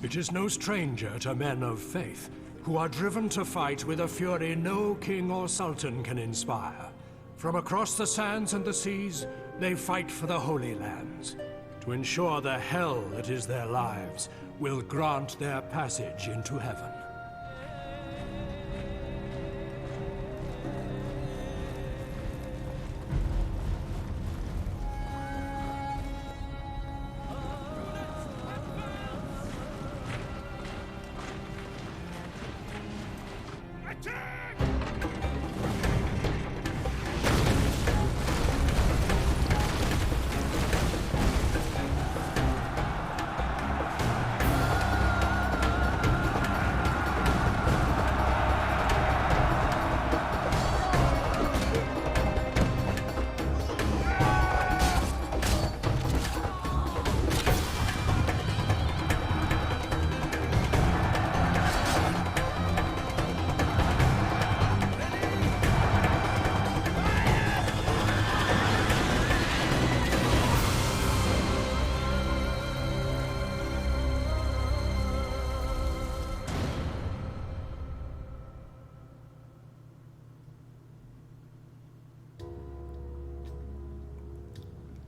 It is no stranger to men of faith, who are driven to fight with a fury no king or sultan can inspire. From across the sands and the seas, they fight for the Holy Lands, to ensure the hell that is their lives will grant their passage into heaven.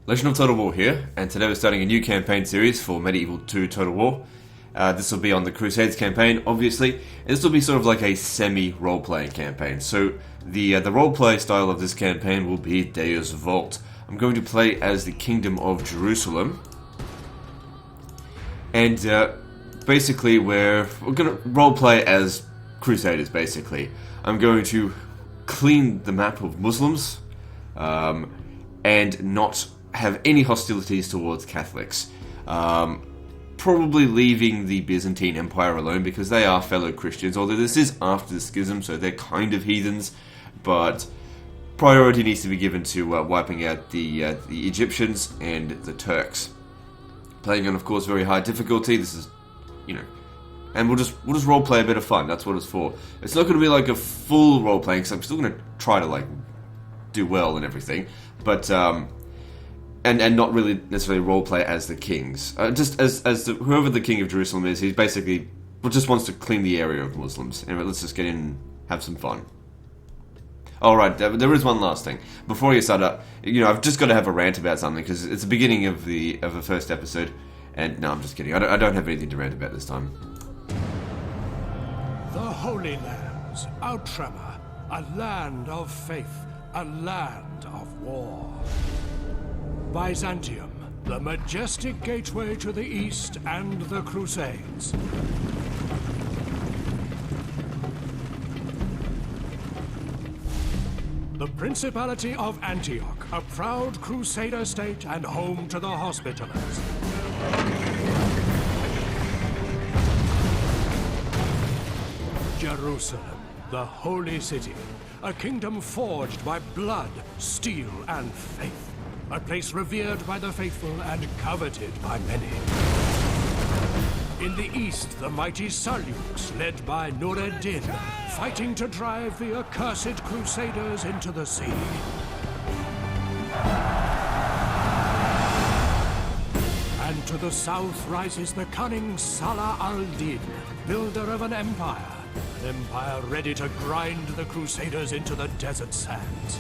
Legend of Total War here, and today we're starting a new campaign series for Medieval 2 Total War. This will be on the Crusades campaign, obviously, and this will be sort of like a semi-role-playing campaign. So the roleplay style of this campaign will be DEUS VULT. I'm going to play as the Kingdom of Jerusalem, and basically we're going to roleplay as Crusaders, basically. I'm going to clean the map of Muslims, and not have any hostilities towards Catholics. Probably leaving the Byzantine Empire alone because they are fellow Christians, although this is after the schism, so they're kind of heathens, but priority needs to be given to wiping out the Egyptians and the Turks. Playing on, of course, very high difficulty. This is, you know, and we'll just roleplay a bit of fun. That's what it's for. It's not going to be like a full roleplay, because I'm still going to try to like do well and everything, but and not really necessarily roleplay as the kings. Just as whoever the king of Jerusalem is, he basically just wants to clean the area of Muslims. Anyway, let's just get in and have some fun. Alright, there is one last thing. Before you start up, you know, I've just got to have a rant about something, because it's the beginning of the first episode, and no, I'm just kidding. I don't have anything to rant about this time. The Holy Lands, Outremer, a land of faith, a land of war. Byzantium, the majestic gateway to the east and the Crusades. The Principality of Antioch, a proud Crusader state and home to the Hospitallers. Jerusalem, the holy city, a kingdom forged by blood, steel, and faith. A place revered by the faithful and coveted by many. In the east, the mighty Seljuks, led by Nur-ed-Din, fighting to drive the accursed Crusaders into the sea. And to the south rises the cunning Salah al-Din, builder of an empire ready to grind the Crusaders into the desert sands.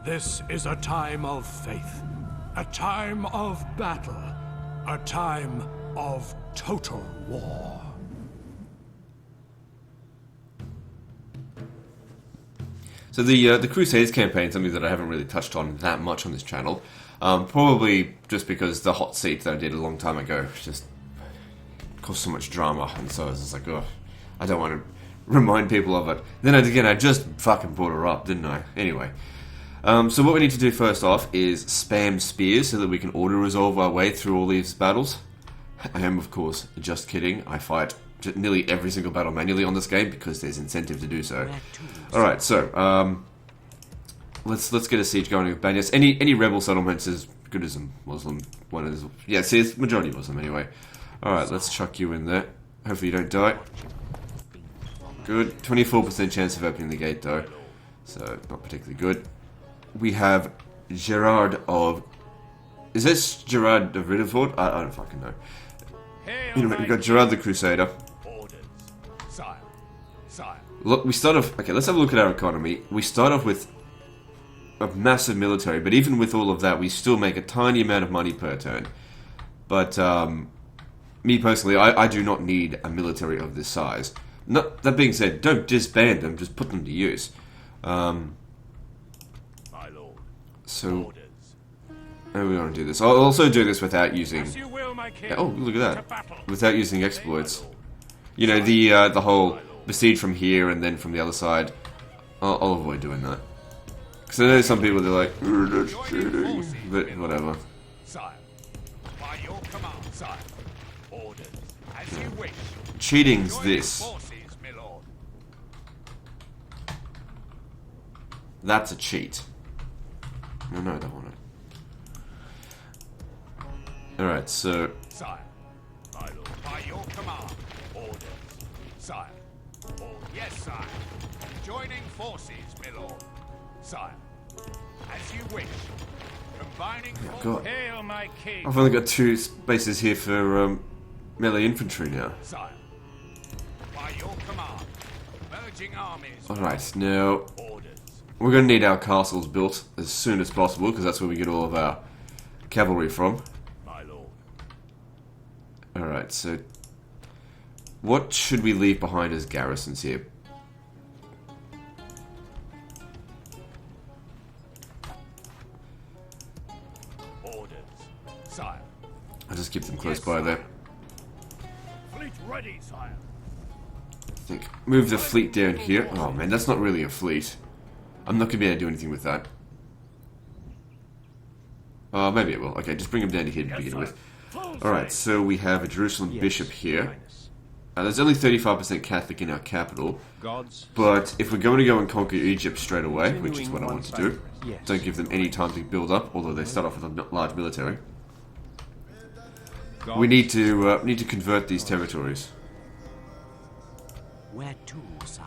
This is a time of faith, a time of battle, a time of total war. So the Crusades campaign is something that I haven't really touched on that much on this channel. Probably just because the hot seat that I did a long time ago just caused so much drama, and so I was just like, oh, I don't want to remind people of it. Then again, I just fucking brought her up, didn't I? Anyway. So what we need to do first off is spam spears so that we can auto-resolve our way through all these battles. I am, of course, just kidding. I fight nearly every single battle manually on this game because there's incentive to do so. Alright, so, let's get a siege going with Banyas. Any rebel settlements as good as a Muslim one is. Yeah, see, it's majority Muslim anyway. Alright, let's chuck you in there. Hopefully you don't die. Good. 24% chance of opening the gate though, so not particularly good. We have Gerard of Is this Gerard de Ridderford? I don't fucking know. Hail Anyway, my we've got Gerard the Crusader. orders, sire, sire. Look, we start off... Okay, let's have a look at our economy. We start off with a massive military, but even with all of that, we still make a tiny amount of money per turn. But, me personally, I do not need a military of this size. That being said, don't disband them, just put them to use. My lord. So, Orders. how are we going to do this? I'll also do this without using... As you will, my king. Oh, look at To that. battle. Without using My exploits. lord. You know, the whole besiege from here and then from the other side. I'll avoid doing that. Because I know some people, they're like, that's cheating. But whatever. Sire, by your command, sire. Orders, as you wish. Cheating's Join this. your forces, my lord. That's a cheat. No, I don't want it. Alright, so... Sire, my lord, by your command. Orders, sire. Yes, sire. Joining forces, my lord. Sire, as you wish. Combining forces. God. Hail, my king. I've only got 2 spaces here for melee infantry now. Sire, by your command. Merging armies. Alright, now... Orders. We're going to need our castles built as soon as possible, because that's where we get all of our cavalry from. My lord. Alright, so... What should we leave behind as garrisons here? Orders. Sire. I'll just keep them close Yes, by sire. there. Fleet ready, sire. I think. Move the fleet down here. Oh man, that's not really a fleet. I'm not going to be able to do anything with that. Maybe it will. Okay, just bring him down to here to begin with. Alright, so we have a Jerusalem bishop here. There's only 35% Catholic in our capital. But if we're going to go and conquer Egypt straight away, which is what I want to do, don't give them any time to build up, although they start off with a large military. We need to convert these territories. Where to, sire?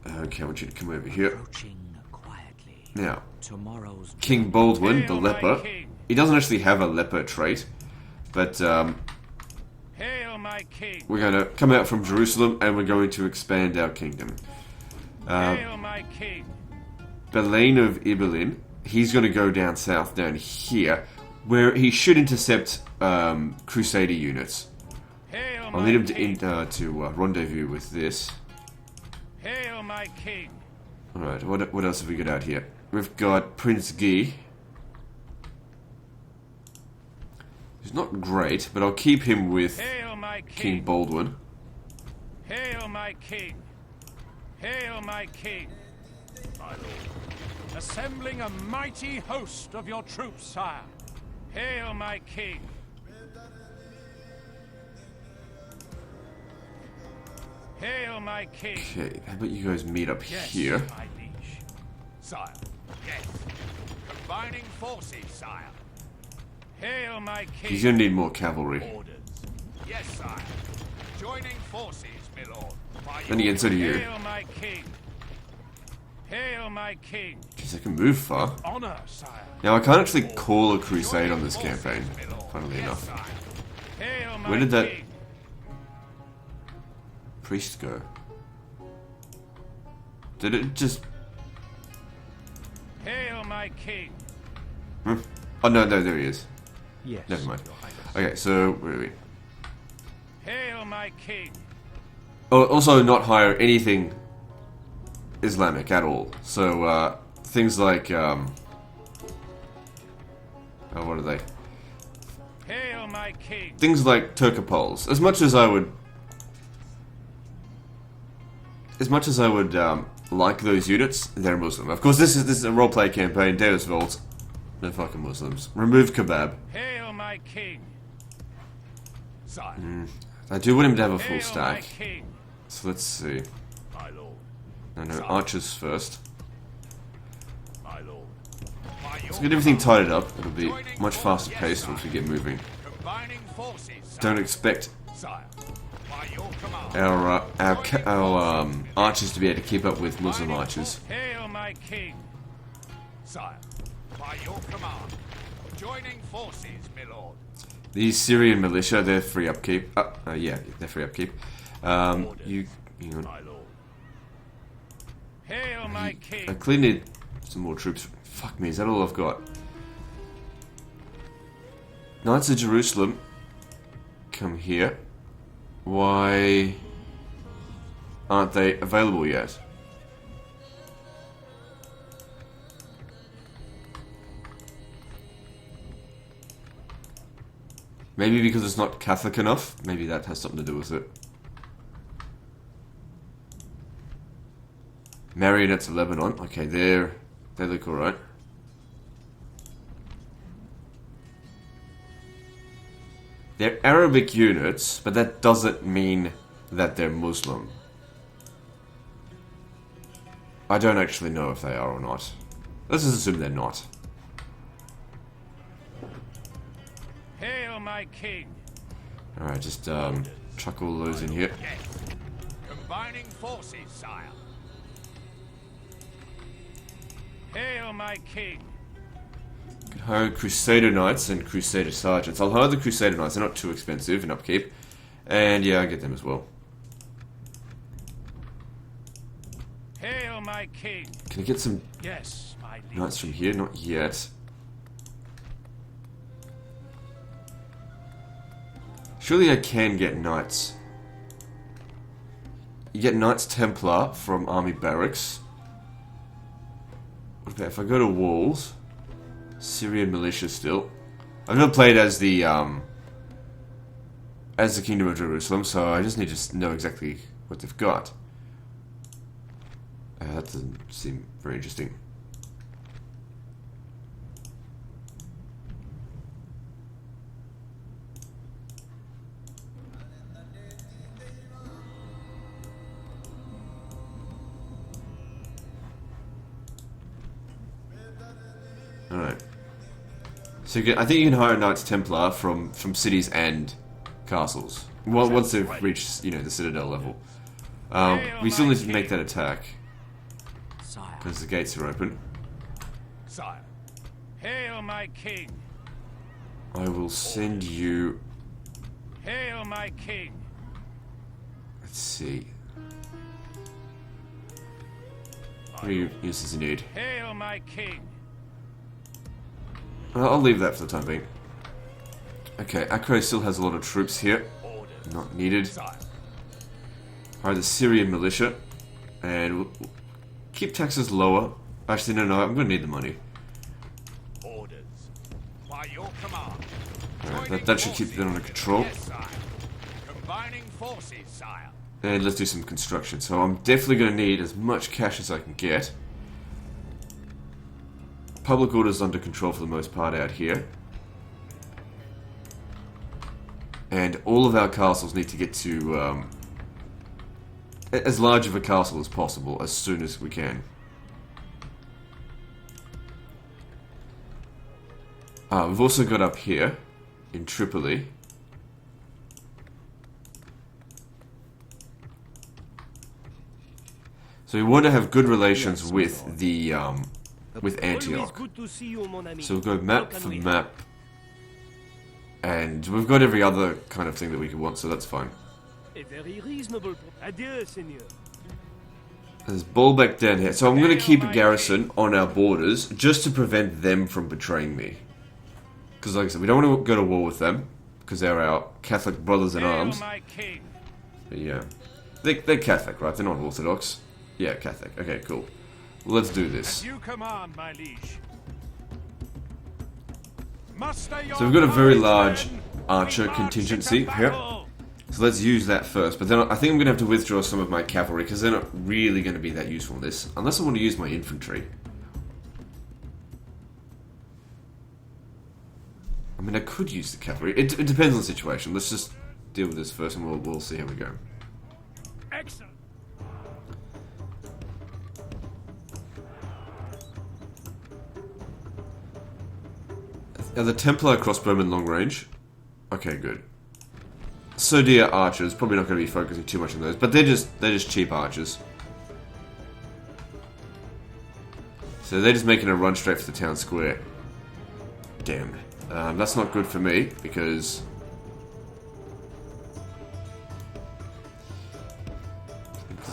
Okay, I want you to come over here. Approaching quietly. Now, Tomorrow's King Baldwin, the Hail, my leper. king. He doesn't actually have a leper trait, but Hail, my king. we're going to come out from Jerusalem and we're going to expand our kingdom. Hail, my king. Belaine of Ibelin, he's going to go down south, down here, where he should intercept Crusader units. Hail, I'll my need him king. to rendezvous with this. Hail, my king. Alright, what else have we got out here? We've got Prince Guy. He's not great, but I'll keep him with Hail, my King king. Baldwin. Hail, my king. Hail, my king. My lord. Assembling a mighty host of your troops, sire. Hail, my king. Hail, my king. Okay, how about you guys meet up Yes, here? my liege. Sire. Yes. Combining forces, sire. Hail, my king. He's gonna need more cavalry. Orders. Yes, sire. Joining forces, my lord. By Then again, so do you. Hail, my king. Hail, my king. Jeez, I can move far. Honor, sire. Now, I can't actually call a crusade on this campaign, funnily enough. Sire. Hail, my Where did that king. priest go? Did it just... Hail, my king. Oh, no, there he is. Yes. Never mind. Okay, so, where are we? Hail, my king. Oh, also not hire anything Islamic at all. So, things like, oh, what are they? Hail, my king. Things like Turcopoles. As much as I would like those units, they're Muslim. Of course, this is a roleplay campaign. DEUS VULT. No fucking Muslims. Remove kebab. Hail, my king. Sire. I do want him to have a full Hail, stack. my king. So let's see. My lord. No, archers first. My lord. By your Let's get everything tidied up. It'll be much faster paced once we get moving. combining forces, sire. Don't expect Sire. By your command. our archers to be able to keep up with Muslim archers. Hail, my king. Sire, by your command. Joining forces, my lord. The Syrian militia, they're free upkeep. Yeah, they're free upkeep. You hang on. My lord. Hail, my king. I clearly need some more troops. Fuck me, is that all I've got? Knights of Jerusalem, come here. Why aren't they available yet? Maybe because it's not Catholic enough? Maybe that has something to do with it. Marionettes of Lebanon. Okay, they look alright. They're Arabic units, but that doesn't mean that they're Muslim. I don't actually know if they are or not. Let's just assume they're not. Hail, my king. Alright, just chuck all those in here. Yes. Combining forces, sire. Hail, my king. Could hire Crusader Knights and Crusader Sergeants. I'll hire the Crusader Knights, they're not too expensive in upkeep. And yeah, I'll get them as well. Hail, my king. Can I get some Yes, my liege. Knights from here? Not yet. Surely I can get Knights. You get Knights Templar from Army Barracks. What about if I go to Walls? Syrian Militia still. I've never played as the Kingdom of Jerusalem, so I just need to know exactly what they've got. That doesn't seem very interesting. Alright. So I think you can hire Knights Templar from cities and castles. Well, once they've reached, the Citadel level. We still need to make that attack. Sire. Because the gates are open. Sire. Hail, my king. I will send you... Hail, my king. Let's see. What are your uses you need? Hail, my king. I'll leave that for the time being. Okay, Acre still has a lot of troops here. Orders. Not needed. Sire. Hire the Syrian militia. And we'll keep taxes lower. Actually, no, I'm going to need the money. Orders. By your command. Alright, that should keep them under control. Yes, sire. Combining forces, sire. And let's do some construction. So I'm definitely going to need as much cash as I can get. Public order's under control for the most part out here. And all of our castles need to get to as large of a castle as possible as soon as we can. We've also got up here in Tripoli. So we want to have good relations with the with Antioch. So we'll go map for map. And we've got every other kind of thing that we could want, so that's fine. There's Baalbek down here. So I'm going to keep a garrison on our borders just to prevent them from betraying me. Because like I said, we don't want to go to war with them. Because they're our Catholic brothers in arms. But yeah. They're Catholic, right? They're not Orthodox. Yeah, Catholic. Okay, cool. Well, let's do this. You command, my liege. So we've got a very large archer contingency here. So let's use that first. But then I think I'm going to have to withdraw some of my cavalry because they're not really going to be that useful in this. Unless I want to use my infantry. I mean, I could use the cavalry. It depends on the situation. Let's just deal with this first and we'll see how we go. Excellent. Are the Templar crossbowmen long range? Okay, good. So dear archers, probably not going to be focusing too much on those, but they're just cheap archers. So they're just making a run straight for the town square. Damn. That's not good for me, because...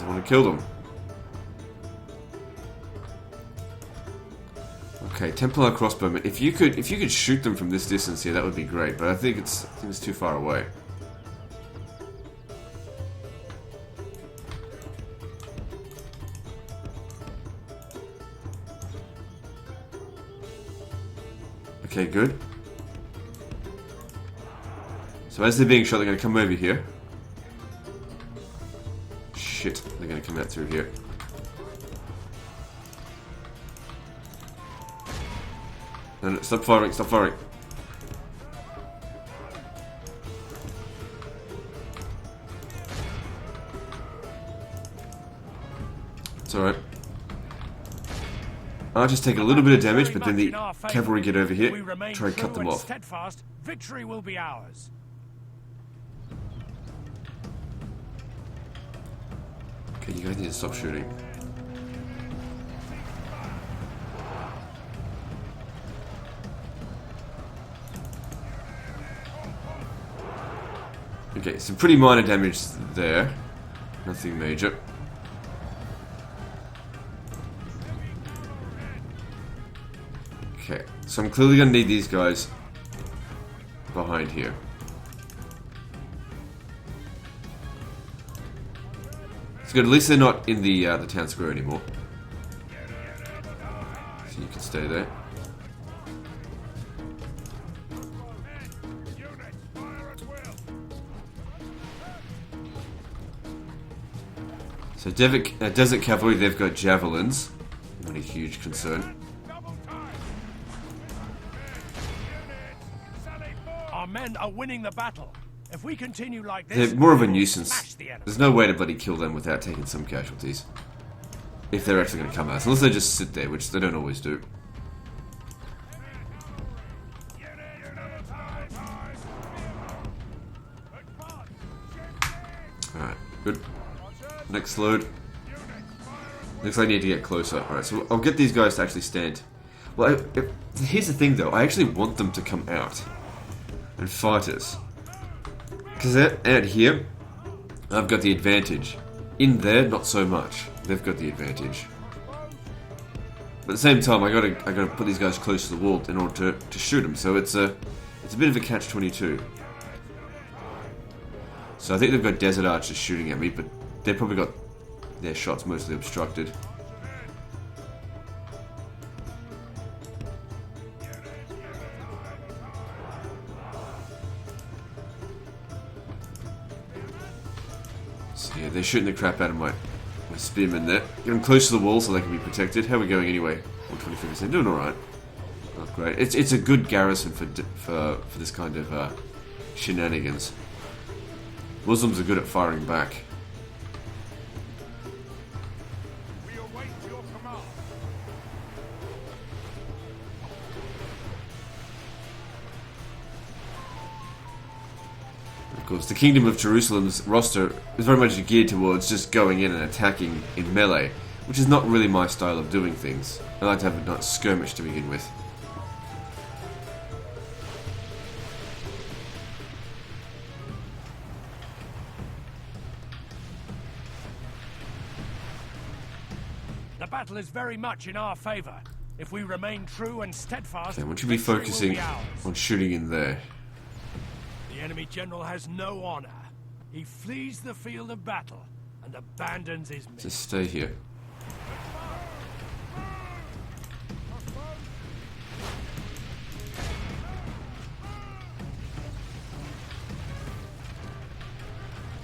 I want to kill them. Okay, Templar crossbowmen. If you could shoot them from this distance here, that would be great. But I think it's too far away. Okay, good. So as they're being shot, they're going to come over here. Shit, they're going to come out through here. No, no, stop firing, stop firing. It's alright. Archers take a little bit of damage, but then the cavalry get over here, try and cut them off. Steadfast, victory will be ours. Okay, you guys need to stop shooting. Okay, some pretty minor damage there. Nothing major. Okay, so I'm clearly going to need these guys behind here. It's good, at least they're not in the town square anymore. So you can stay there. So Desert Cavalry, they've got javelins. Not a huge concern. Our men are winning the battle. If we continue like this, They're more of a we will nuisance. smash the enemy. There's no way to bloody kill them without taking some casualties. If they're actually going to come at us. Unless they just sit there, which they don't always do. Alright, good. Next load. Looks like I need to get closer. Alright, so I'll get these guys to actually stand. Well, here's the thing though. I actually want them to come out and fight us. Because out here, I've got the advantage. In there, not so much. They've got the advantage. But at the same time, I gotta put these guys close to the wall in order to shoot them. So it's a bit of a catch-22. So I think they've got desert archers shooting at me, but they've probably got their shots mostly obstructed. So yeah, they're shooting the crap out of my spearmen there. Get them close to the wall so they can be protected. How are we going anyway? 125%, doing alright. Not great. It's a good garrison for this kind of shenanigans. Muslims are good at firing back. We await your command. Of course, the Kingdom of Jerusalem's roster is very much geared towards just going in and attacking in melee, which is not really my style of doing things. I like to have a nice skirmish to begin with. The battle is very much in our favor. If we remain true and steadfast, Okay, I want you to be victory will focusing be ours. on shooting in there. The enemy general has no honor. He flees the field of battle and abandons his men. Just stay here.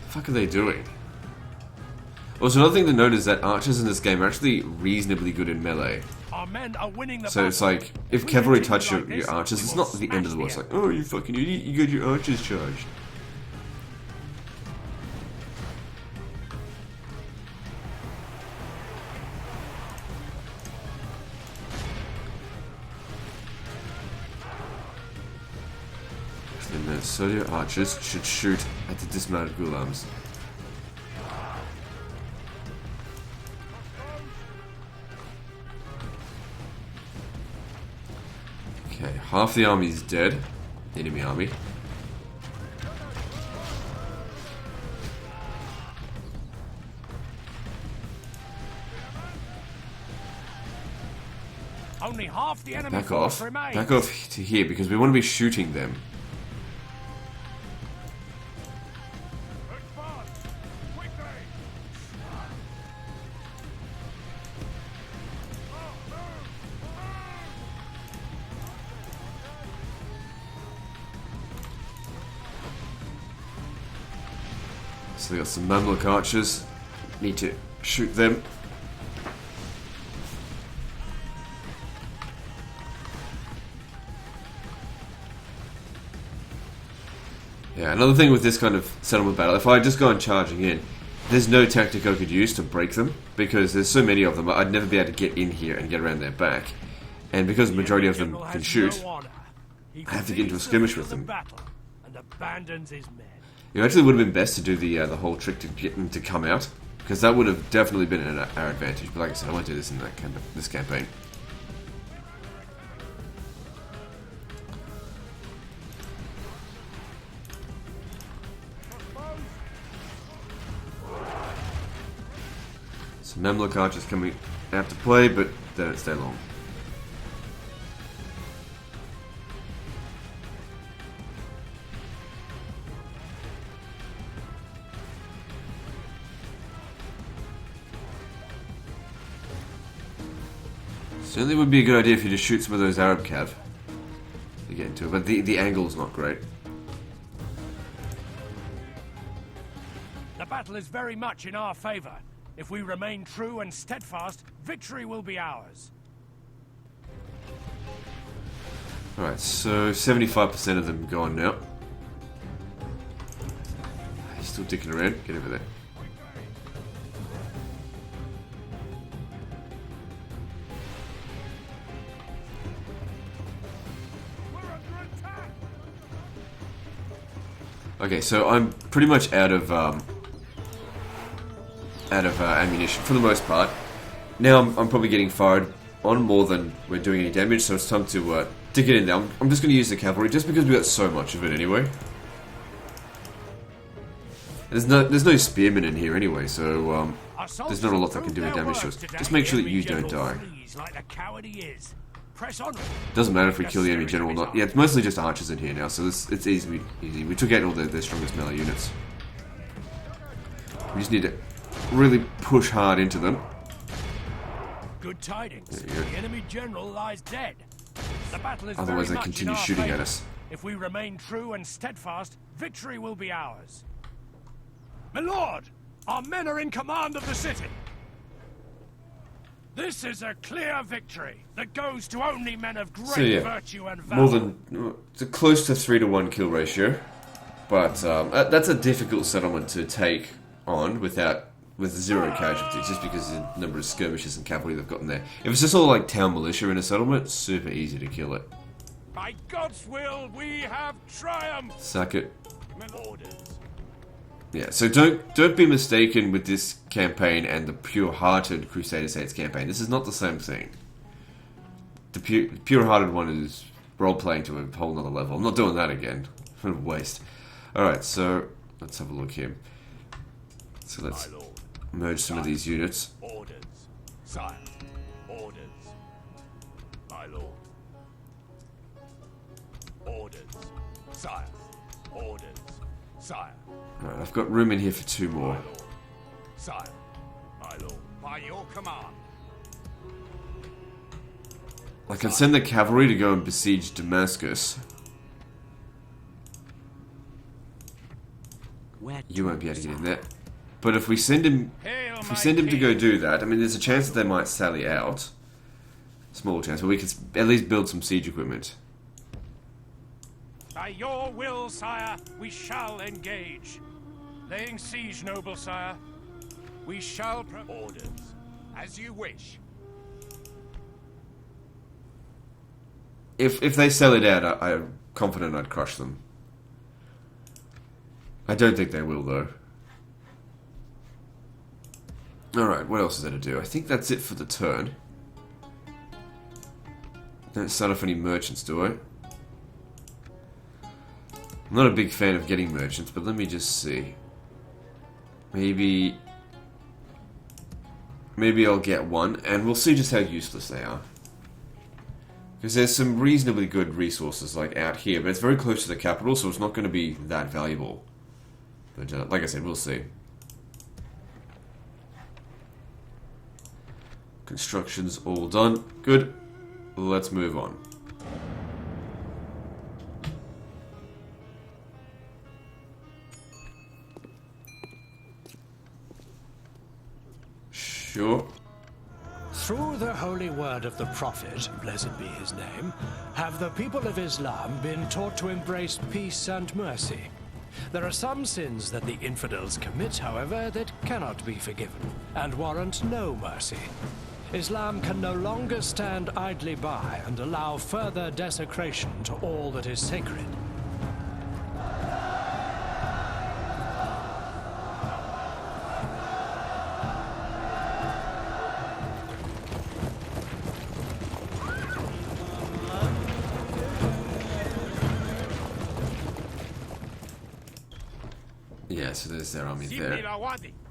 The fuck are they doing? Also, another thing to note is that archers in this game are actually reasonably good in melee. Our men are winning the So battle. it's like, if we cavalry continue touch like your this, archers, we it's will not the end of the world. smash It's like, oh, you fucking idiot, you got your archers charged. And then so your archers should shoot at the dismounted ghulams. Half the army is dead. The enemy army. Only half the enemy Back off. force remains. Back off to here because we want to be shooting them. So they got some Mamluk archers. Need to shoot them. Yeah, another thing with this kind of settlement battle, if I just go on charging in, there's no tactic I could use to break them, because there's so many of them, I'd never be able to get in here and get around their back. And because the majority of them can shoot, I have to get into a skirmish with them. It actually would have been best to do the whole trick to get them to come out, because that would have definitely been our advantage. But like I said, I won't do this in this campaign. Some Mamluk archers coming out to play, but they don't stay long. Certainly would be a good idea if you just shoot some of those Arab cav to get into it, but the angle's not great. The battle is very much in our favor. If we remain true and steadfast, victory will be ours. Alright, so 75% of them gone now. He's still dicking around. Get over there. Okay, so I'm pretty much out of ammunition for the most part. Now I'm probably getting fired on more than we're doing any damage, so it's time to get in there. I'm just going to use the cavalry just because we got so much of it anyway. There's no spearmen in here anyway, so there's not a lot that can do any damage to us. Just make sure that you don't die. Doesn't matter if we kill the enemy general or not. Yeah, it's mostly just archers in here now, so it's easy. We took out all their strongest melee units. We just need to really push hard into them. Good tidings. The enemy general lies dead. The battle is Otherwise very they much continue in our shooting favor. at us. If we remain true and steadfast, victory will be ours. My lord, our men are in command of the city. This is a clear victory that goes to only men of great virtue and valor. More than close to 3-to-1 kill ratio, but that's a difficult settlement to take on with 0 casualties, just because of the number of skirmishes and cavalry they've got in there. If it's just all like town militia in a settlement, it's super easy to kill it. By God's will, we have triumphed. Suck it. Orders. Yeah, so don't be mistaken with this campaign and the pure-hearted Crusader Saints campaign. This is not the same thing. The pure-hearted one is role-playing to a whole nother level. I'm not doing that again. What a waste. Alright, so let's have a look here. So let's merge some of these units. Orders. Sire. Orders. My lord. Orders. Sire. Orders. Sire. Alright, I've got room in here for 2 more. My lord. Sire. My lord. By your command. I can send the cavalry to go and besiege Damascus. You won't be able to get in there. But if we send him to go do that, I mean, there's a chance that they might sally out. Small chance, but we can at least build some siege equipment. By your will, sire, we shall engage. Laying siege, noble sire. We shall... Orders. As you wish. If they sell it out, I'm confident I'd crush them. I don't think they will, though. Alright, what else is there to do? I think that's it for the turn. Don't start off any merchants, do I? I'm not a big fan of getting merchants, but let me just see. Maybe I'll get one, and we'll see just how useless they are. Because there's some reasonably good resources like out here, but it's very close to the capital, so it's not going to be that valuable. But like I said, we'll see. Construction's all done. Good. Let's move on. Sure. Through the holy word of the Prophet, blessed be his name, have the people of Islam been taught to embrace peace and mercy. There are some sins that the infidels commit, however, that cannot be forgiven, and warrant no mercy. Islam can no longer stand idly by and allow further desecration to all that is sacred. Yeah, so there's their army there.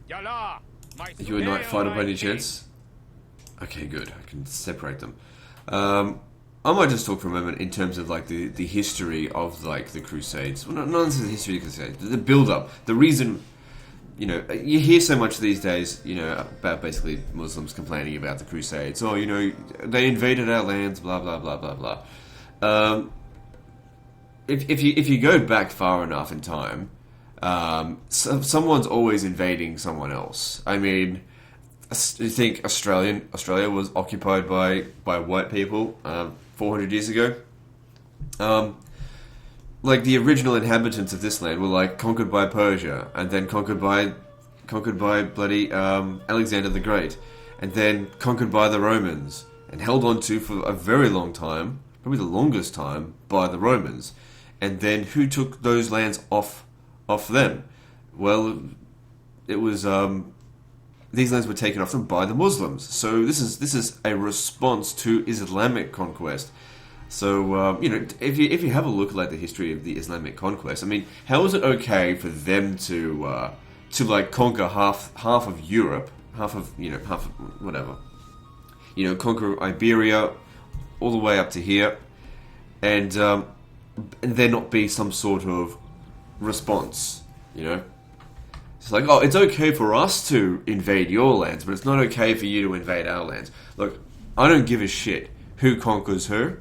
Yalla, Are you a night fighter by any chance? Okay, good. I can separate them. I might just talk for a moment in terms of like the history of like the Crusades. Well, not necessarily the history of the Crusades, the build-up, the reason. You know, you hear so much these days, you know, about basically Muslims complaining about the Crusades. Oh, you know, they invaded our lands, blah blah blah blah blah. If you go back far enough in time, someone's always invading someone else. I mean, you think Australia was occupied by white people 400 years ago? Like the original inhabitants of this land were like conquered by Persia, and then conquered by bloody Alexander the Great, and then conquered by the Romans, and held on to for a very long time, probably the longest time, by the Romans. And then who took those lands off them? Well, it was these lands were taken off them by the Muslims. So this is a response to Islamic conquest. So you know, if you have a look at like the history of the Islamic conquest, I mean, how is it okay for them to like conquer half of Europe, half of whatever, you know, conquer Iberia all the way up to here, and there not be some sort of response, you know? It's like, oh, it's okay for us to invade your lands, but it's not okay for you to invade our lands. Look, I don't give a shit who conquers who.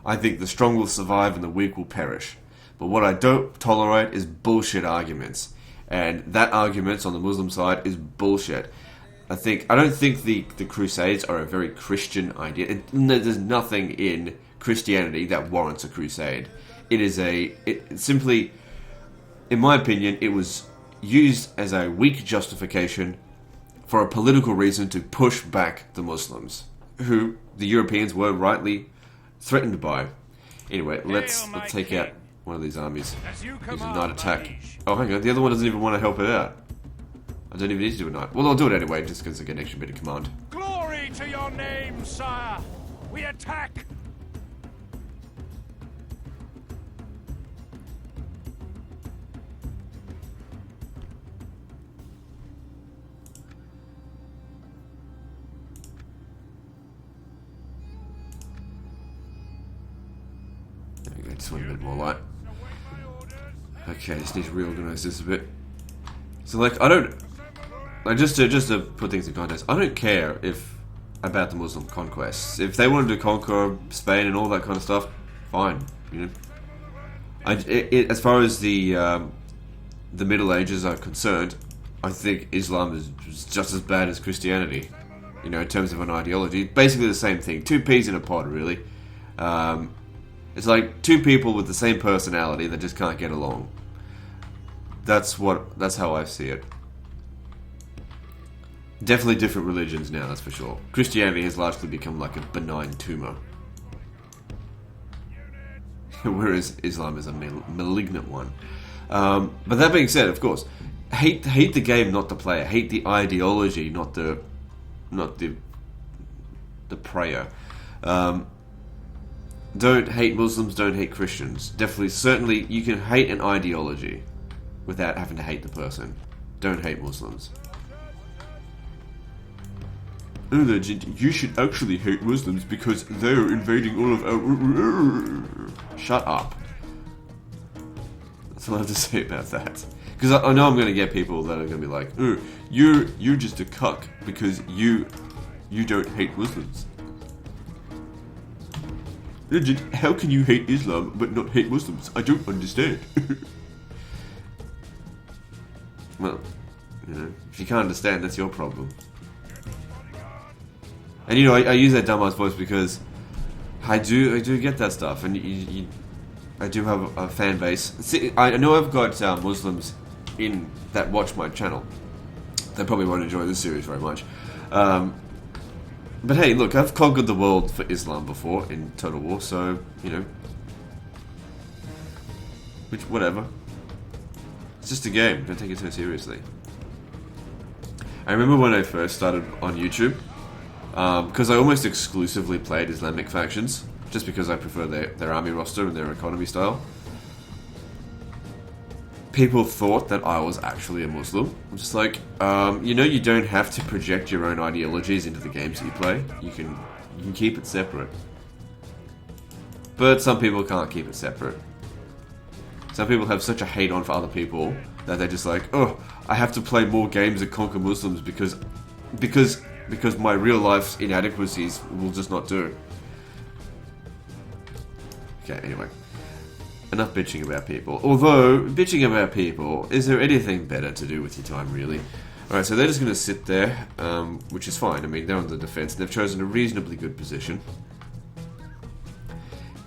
I think the strong will survive and the weak will perish. But what I don't tolerate is bullshit arguments. And that argument on the Muslim side is bullshit. I don't think the Crusades are a very Christian idea. There's nothing in Christianity that warrants a crusade. It simply, in my opinion, it was used as a weak justification for a political reason to push back the Muslims, who the Europeans were rightly threatened by. Anyway, let's take out one of these armies. Use a night attack. Oh, hang on, the other one doesn't even want to help it out. I don't even need to do a night. Well, I'll do it anyway, just because I get an extra bit of command. Glory to your name, sire! We attack! Just want a bit more light. Okay, just need to reorganize this a bit. So, like, just to put things in context, I don't care about the Muslim conquests. If they wanted to conquer Spain and all that kind of stuff, fine, you know. As far as the Middle Ages are concerned, I think Islam is just as bad as Christianity. You know, in terms of an ideology, basically the same thing. Two peas in a pod, really. It's like two people with the same personality that just can't get along. That's how I see it. Definitely different religions now, that's for sure. Christianity has largely become like a benign tumor. Whereas Islam is a malignant one. But that being said, of course, hate the game, not the player. Hate the ideology, not the prayer. don't hate Muslims, don't hate Christians. Definitely, certainly, you can hate an ideology without having to hate the person. Don't hate Muslims. Oh, legend, you should actually hate Muslims because they're invading all of our... Shut up. That's all I have to say about that. Because I know I'm going to get people that are going to be like, oh, you're just a cuck because you don't hate Muslims. Legend, how can you hate Islam but not hate Muslims? I don't understand. Well, you know, if you can't understand, that's your problem. And you know, I use that dumbass voice because I do get that stuff, and I do have a fan base. See, I know I've got Muslims in that watch my channel. They probably won't enjoy this series very much. But hey, look, I've conquered the world for Islam before in Total War, so, you know. Whatever. It's just a game, don't take it so seriously. I remember when I first started on YouTube, because I almost exclusively played Islamic factions, just because I prefer their army roster and their economy style. People thought that I was actually a Muslim. I'm just like, you know, you don't have to project your own ideologies into the games that you play. You can keep it separate. But some people can't keep it separate. Some people have such a hate on for other people that they're just like, oh, I have to play more games that conquer Muslims because my real life's inadequacies will just not do. Okay, anyway. Enough bitching about people. Although, bitching about people, is there anything better to do with your time, really? Alright, so they're just going to sit there, which is fine. I mean, they're on the defense. They've chosen a reasonably good position.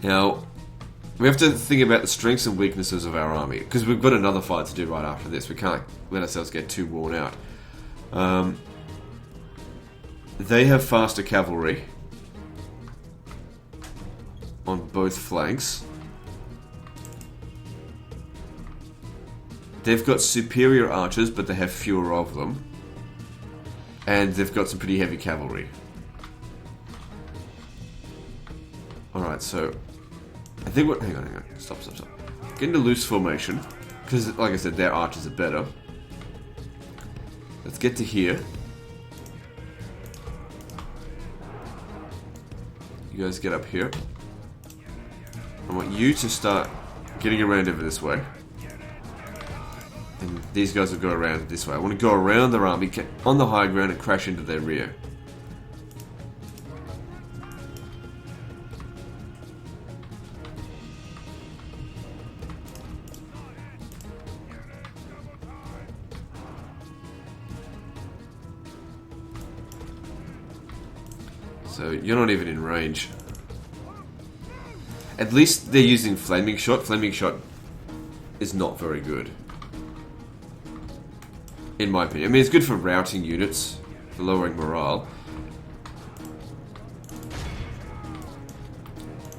Now, we have to think about the strengths and weaknesses of our army, because we've got another fight to do right after this. We can't let ourselves get too worn out. They have faster cavalry on both flanks. They've got superior archers, but they have fewer of them. And they've got some pretty heavy cavalry. Alright, so I think what... Hang on. Stop. Get into loose formation. Because, like I said, their archers are better. Let's get to here. You guys get up here. I want you to start getting around over this way. And these guys will go around this way. I want to go around their army, get on the high ground and crash into their rear. So you're not even in range. At least they're using flaming shot. Flaming shot is not very good, in my opinion. I mean, it's good for routing units, for lowering morale.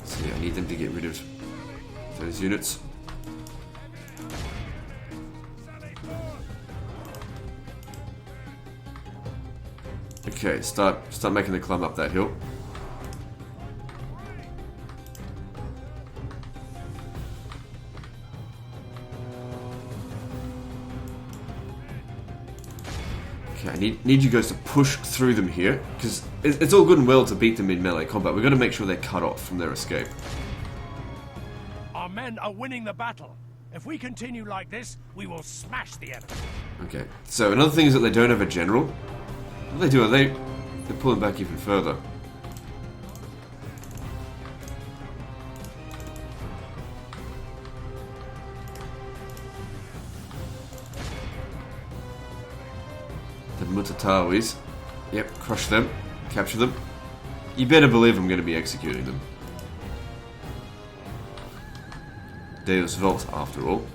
So yeah, I need them to get rid of those units. Okay, start making the climb up that hill. Okay, I need you guys to push through them here, because it's all good and well to beat them in melee combat. We've got to make sure they're cut off from their escape. Our men are winning the battle. If we continue like this, we will smash the enemy. Okay, so another thing is that they don't have a general. What they do are they're pulling back even further. The Mutatawis. Yep, crush them. Capture them. You better believe I'm going to be executing them. DEUS VULT, after all.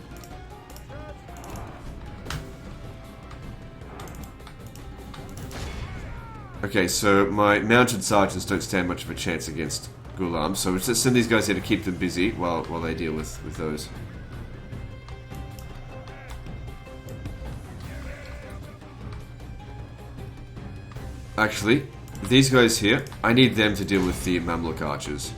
Okay, so my mounted sergeants don't stand much of a chance against Ghulams, so we'll just send these guys here to keep them busy while they deal with those. Actually, these guys here, I need them to deal with the Mamluk archers.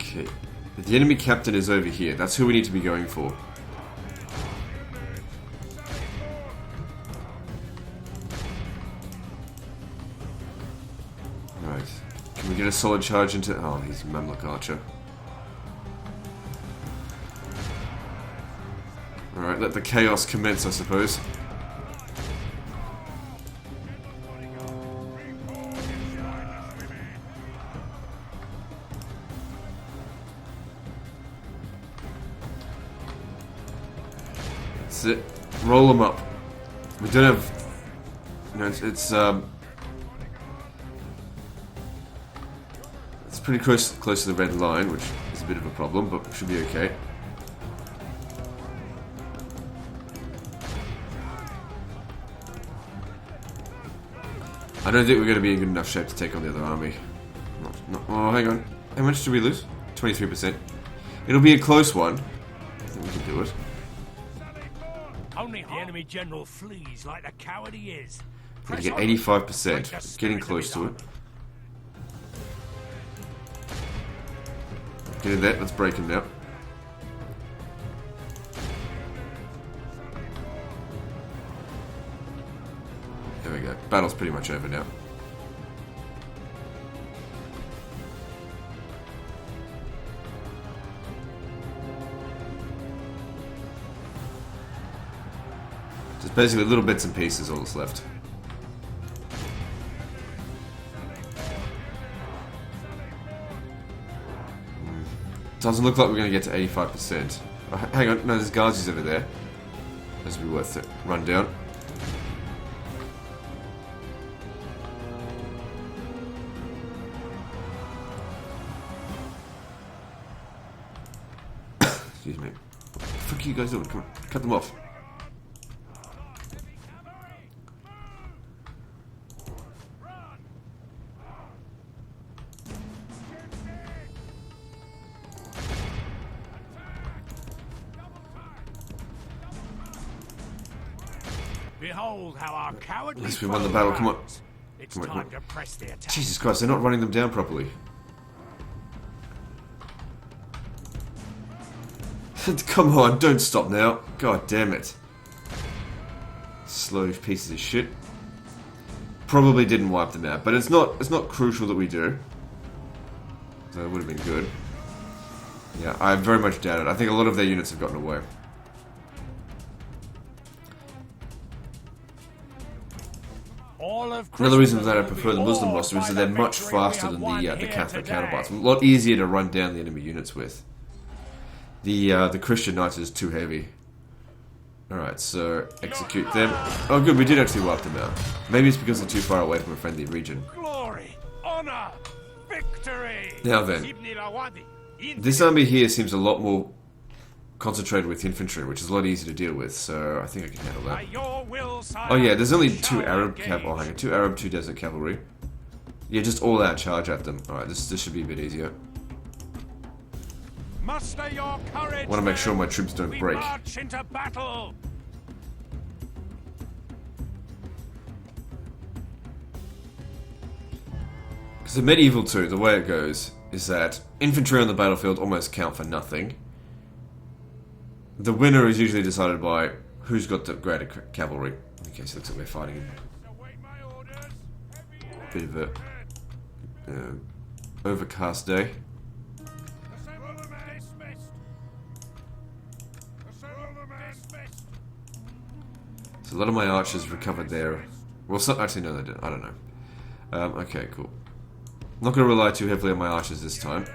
Okay. The enemy captain is over here. That's who we need to be going for. Right. Can we get a solid charge into... Oh, he's a Mamluk archer. Alright, let the chaos commence, I suppose. That's it. Roll them up. We don't have... You know, it's pretty close to the red line, which is a bit of a problem, but should be okay. I don't think we're going to be in good enough shape to take on the other army. Oh, hang on. How much did we lose? 23%. It'll be a close one. I think we can do it. Only the enemy general flees like the coward he is. We get 85%. Getting close to it. Getting that. Let's break him now. There we go. Battle's pretty much over now. Just basically little bits and pieces all that's left. Doesn't look like we're going to get to 85%. Oh, hang on, no, there's Ghazis over there. This will be worth it. Run down. Excuse me. What the fuck are you guys doing? Come on, cut them off. Behold how our cowardly At least we won the battle, come on. It's Come on, time come to press the attack. Jesus Christ, they're not running them down properly. Come on, don't stop now. God damn it. Slow pieces of shit. Probably didn't wipe them out, but it's not crucial that we do. So it would have been good. Yeah, I very much doubt it. I think a lot of their units have gotten away. Another reason that I prefer the Muslim roster is that they're much faster than the Catholic counterparts. A lot easier to run down the enemy units with. The Christian Knights is too heavy. Alright, so execute them. Oh good, we did actually wipe them out. Maybe it's because they're too far away from a friendly region. Glory, honor, victory. Now then, this army here seems a lot more concentrated with infantry, which is a lot easier to deal with, so I think I can handle that. Oh yeah, there's only two Arab cavalry. Oh, hang on, two Arab, two desert cavalry. Yeah, just all out charge at them. Alright, this should be a bit easier. Muster your courage. Want to make sure my troops don't break. March into battle. Because in Medieval 2, the way it goes is that infantry on the battlefield almost count for nothing. The winner is usually decided by who's got the greater cavalry. Okay, so looks like we're fighting a bit of a overcast day. So a lot of my archers recovered there. Well, actually no they didn't. I don't know. Okay, cool. Not going to rely too heavily on my archers this time.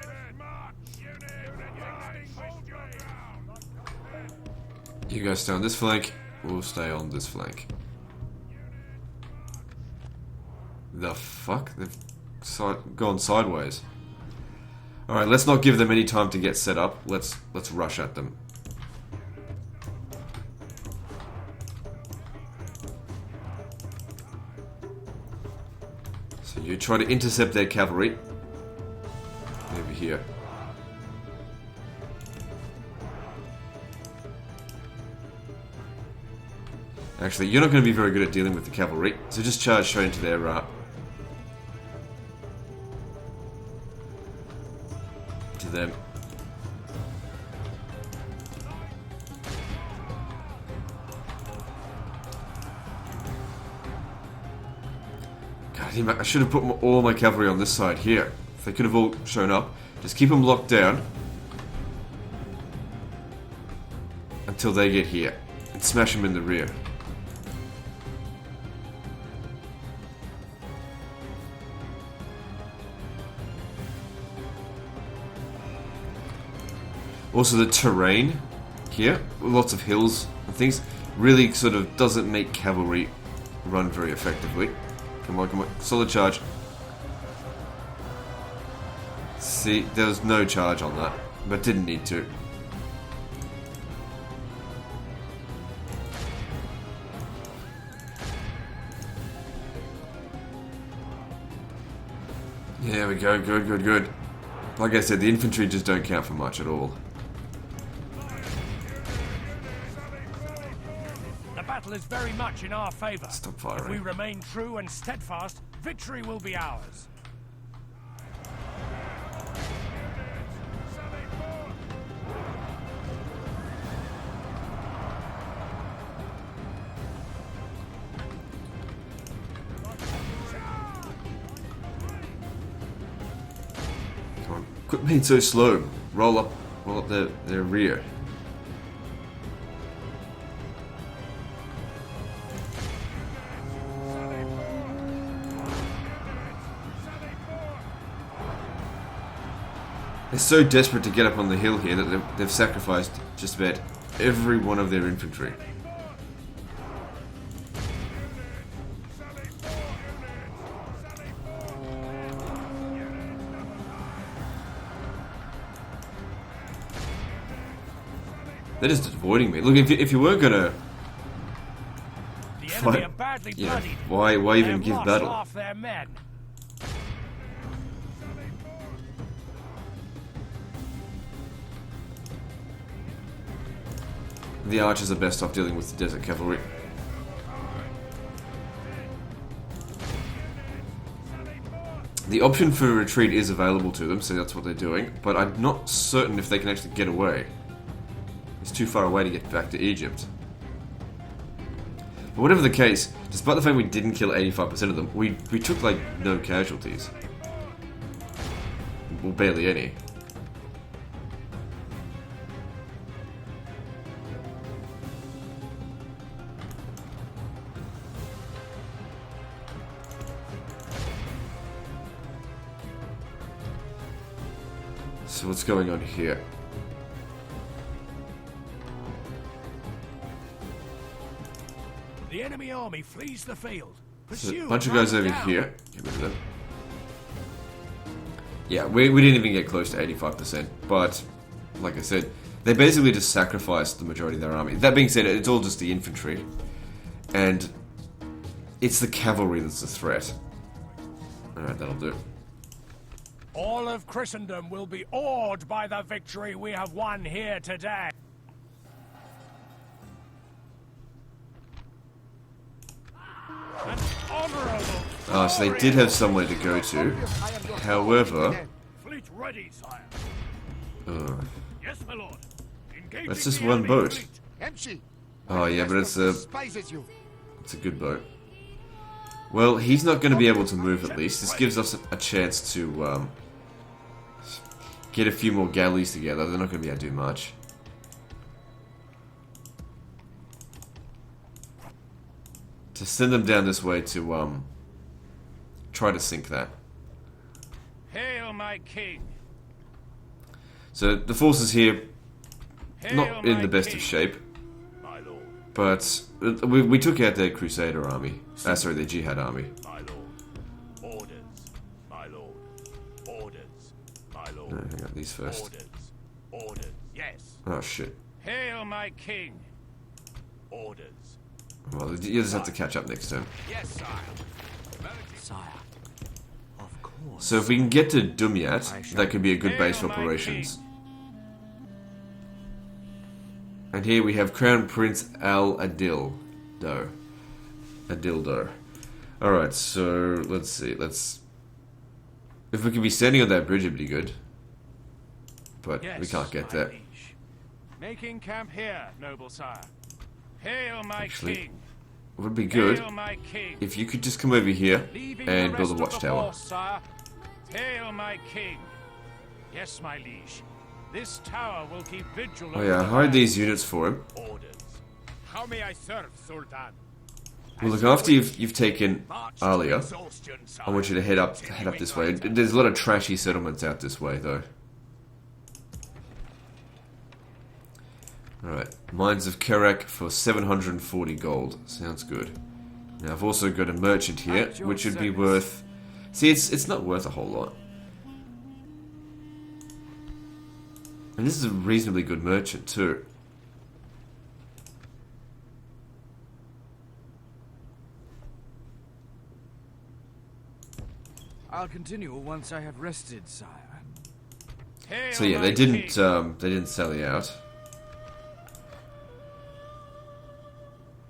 You guys stay on this flank, we'll stay on this flank. The fuck? They've gone sideways. Alright, let's not give them any time to get set up. Let's rush at them. So you try to intercept their cavalry. Over here. Actually, you're not going to be very good at dealing with the cavalry, so just charge straight into their to them. God damn it, I should have put all my cavalry on this side here. If they could have all shown up. Just keep them locked down until they get here. And smash them in the rear. Also, the terrain here, lots of hills and things, really sort of doesn't make cavalry run very effectively. Come on, come on. Solid charge. See, there was no charge on that, but didn't need to. There we go. Good, good, good. Like I said, the infantry just don't count for much at all. The battle is very much in our favor. Stop firing. If we remain true and steadfast, victory will be ours. Come on. Quit being so slow. Roll up their rear. They're so desperate to get up on the hill here that they've sacrificed just about every one of their infantry. They're just avoiding me. Look, if you weren't gonna fight, you know, why even give battle? Half their men. The archers are best off dealing with the desert cavalry. The option for retreat is available to them, so that's what they're doing, but I'm not certain if they can actually get away. It's too far away to get back to Egypt. But whatever the case, despite the fact we didn't kill 85% of them, we took like no casualties. Well, barely any. So what's going on here? The enemy army flees the field. So Pursue a bunch of and guys run over down. here. Get rid of them. Yeah, we didn't even get close to 85%, but like I said, they basically just sacrificed the majority of their army. That being said, it's all just the infantry, and it's the cavalry that's the threat. Alright, that'll do. All of Christendom will be awed by the victory we have won here today. An honorable. So they did have somewhere to go to. However, Fleet ready, sire. Yes, my lord. Engaging that's just the one enemy boat. fleet. Empty. Oh yeah, but it's a Despises you. good boat. Well, he's not going to be able to move at least. This gives us a chance to get a few more galleys together. They're not going to be able to do much. To send them down this way to try to sink that. Hail, my king. So the forces here, Hail, not in my the best king. of shape, My lord. but we took out their Crusader army. Sorry, their Jihad army. My lord. Orders. My lord. Orders. My lord. No, hang on, these first. Orders. Orders. Yes. Oh shit. Hail, my king. Orders. Well, you just have to catch up next turn. Yes, sire. Sire. Of course. So if we can get to Dumyat, that could be a good base for Hail, my operations. And here we have Crown Prince Al Adil Do. Adildo. Alright, so let's see. If we could be standing on that bridge, it'd be good. But Yes, we can't get my there. liege. Making camp here, noble sire. Hail, my Actually- king. would be good Hail my king. if you could just come over here Leaving and the build a rest of the watchtower. force, sire. Hail my king. Yes, my liege. This tower will keep vigil Oh over yeah, the hide land. these units for him. Orders. How may I serve, Sultan? Well, look, after you've taken March to Alia, exhaustion, sire. I want you to head up this way. There's a lot of trashy settlements out this way, though. Alright, Mines of Kerak for 740 gold. Sounds good. Now, I've also got a merchant here, which would be worth... See, it's not worth a whole lot. And this is a reasonably good merchant, too. I'll continue once I have rested, sire. Hail So yeah, my they didn't king. sally out.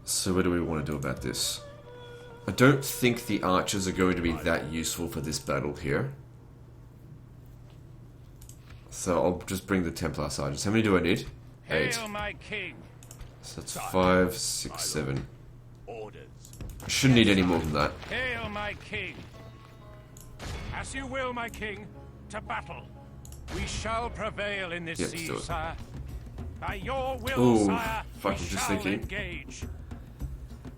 So what do we want to do about this? I don't think the archers are going to be that useful for this battle here. So I'll just bring the Templar sergeants. How many do I need? 8. Hail my king. So that's 5, 6, 7. Orders. I shouldn't need any more than that. Hail my king. As you will, my king. To battle. We shall prevail in this Yeah, let's do siege, it. sire. By your will, Ooh, sire, fuck, we I'm just shall thinking. engage.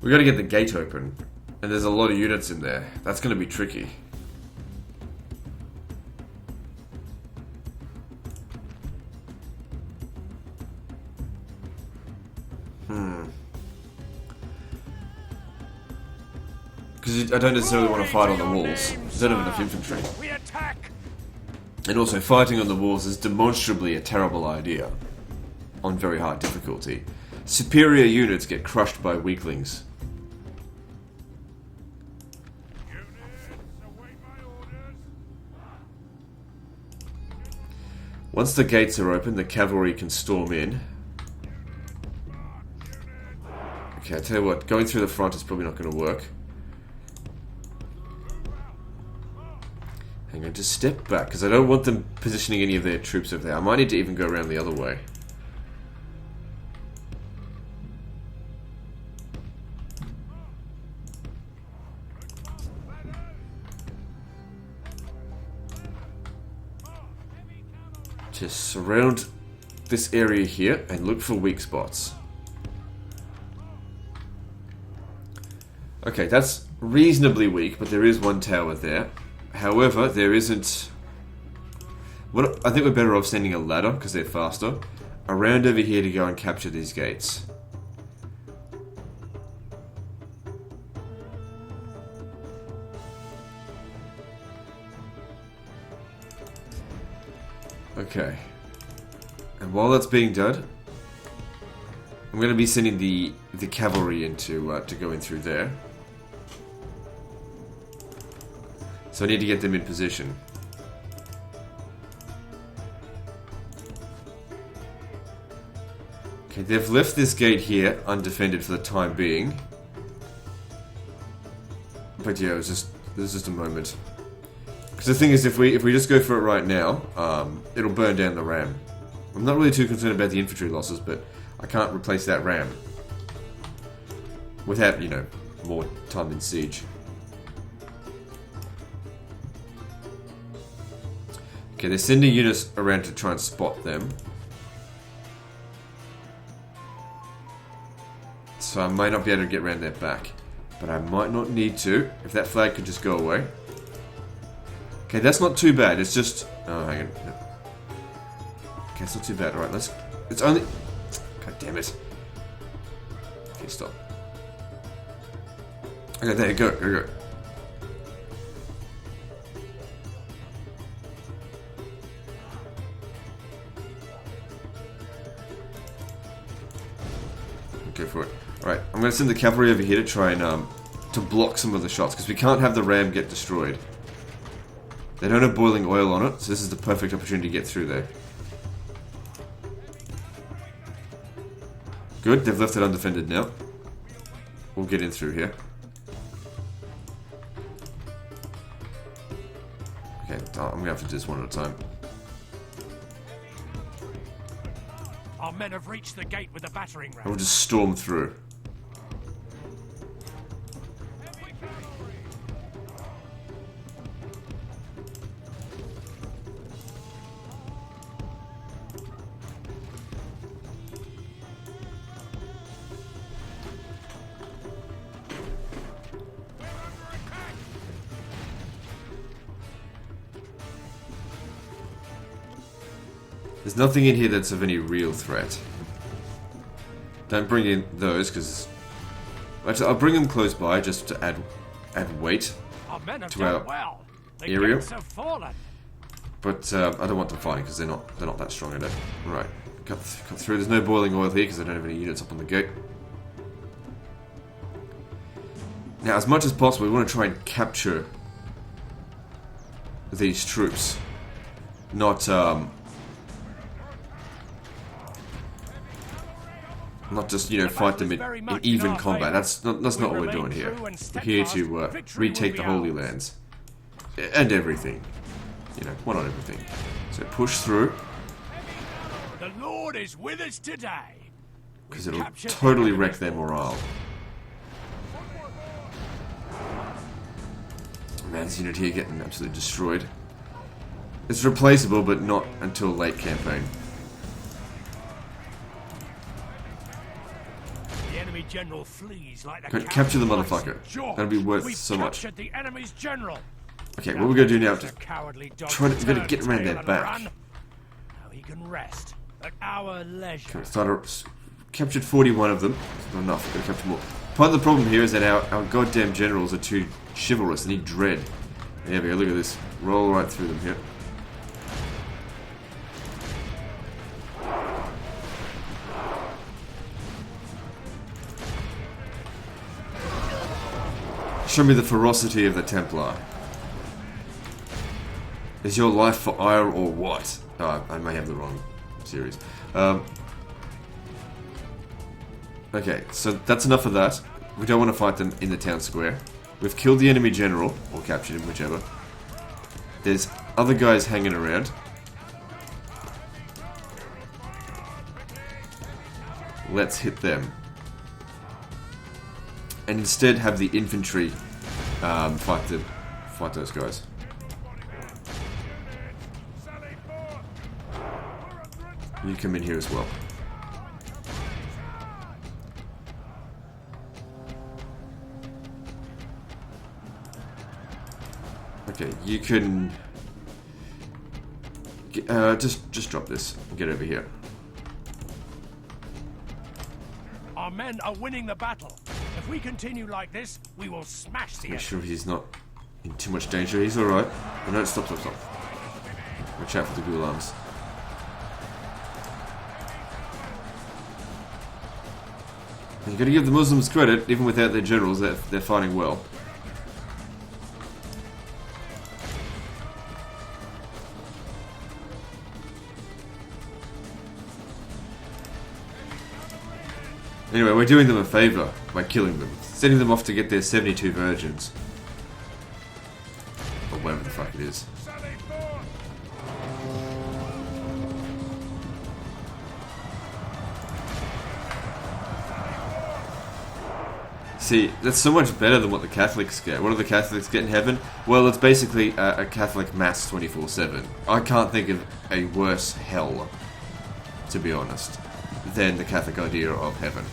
We got to get the gate open, and there's a lot of units in there. That's going to be tricky. Because I don't necessarily want to fight on the walls. I don't have enough infantry. We attack. And also, fighting on the walls is demonstrably a terrible idea. On very hard difficulty. Superior units get crushed by weaklings. Once the gates are open, the cavalry can storm in. Okay, I tell you what, going through the front is probably not going to work. Hang on, just step back, because I don't want them positioning any of their troops over there. I might need to even go around the other way. Just surround this area here and look for weak spots. Okay, that's reasonably weak, but there is one tower there. However, there isn't... I think we're better off sending a ladder, because they're faster, around over here to go and capture these gates. Okay. And while that's being done, I'm going to be sending the cavalry in to go in through there. So I need to get them in position. Okay, they've left this gate here undefended for the time being. But yeah, there's just a moment. Because the thing is, if we just go for it right now, it'll burn down the ram. I'm not really too concerned about the infantry losses, but I can't replace that ram without, you know, more time in siege. Okay, they're sending units around to try and spot them. So I might not be able to get around their back. But I might not need to, if that flag could just go away. Okay, that's not too bad, it's just... Oh, hang on. No. Okay, it's not too bad, alright, let's... It's only... God damn it. Okay, stop. Okay, there you go, go. Go for it. Alright, I'm going to send the cavalry over here to try and, to block some of the shots, because we can't have the ram get destroyed. They don't have boiling oil on it, so this is the perfect opportunity to get through there. Good, they've left it undefended now. We'll get in through here. Okay, I'm going to have to do this one at a time. Our men have reached the gate with the battering ram. And we'll just storm through. There's nothing in here that's of any real threat. Don't bring in those, because... Actually, I'll bring them close by, just to add weight to our area. But I don't want them fighting, because they're not that strong in it. Right, cut through. There's no boiling oil here, because I don't have any units up on the gate. Now, as much as possible, we want to try and capture these troops. Not just, you know, fight them in even combat. That's not what we're doing here. We're here to retake the Holy Lands. And everything. You know, well, not everything. So push through. The Lord is with us today. Because it'll totally wreck their morale. Man, this unit here getting absolutely destroyed. It's replaceable, but not until late campaign. The enemy general flees like the capture the motherfucker. That'll be worth so much. The enemy's general. Okay, what we're gonna do now is try to get around their back. Now he can rest at our leisure. Okay, captured 41 of them. It's not enough. We're gonna capture more. Part of the problem here is that our goddamn generals are too chivalrous. They need dread. There we go. Look at this. Roll right through them here. Show me the ferocity of the Templar. Is your life for ire or what? Oh, I may have the wrong series. Okay, so that's enough of that. We don't want to fight them in the town square. We've killed the enemy general, or captured him, whichever. There's other guys hanging around. Let's hit them. And instead have the infantry fight those guys. You come in here as well. Okay, you can just drop this and get over here. Our men are winning the battle. If we continue like this, we will smash the enemy. Make sure he's not in too much danger. He's alright. Oh, no, stop. Watch out for the ghulams. And you gotta give the Muslims credit, even without their generals, they're fighting well. Anyway, we're doing them a favour by killing them. Sending them off to get their 72 virgins. Or whatever the fuck it is. See, that's so much better than what the Catholics get. What do the Catholics get in heaven? Well, it's basically a Catholic mass 24/7. I can't think of a worse hell, to be honest, than the Catholic idea of heaven.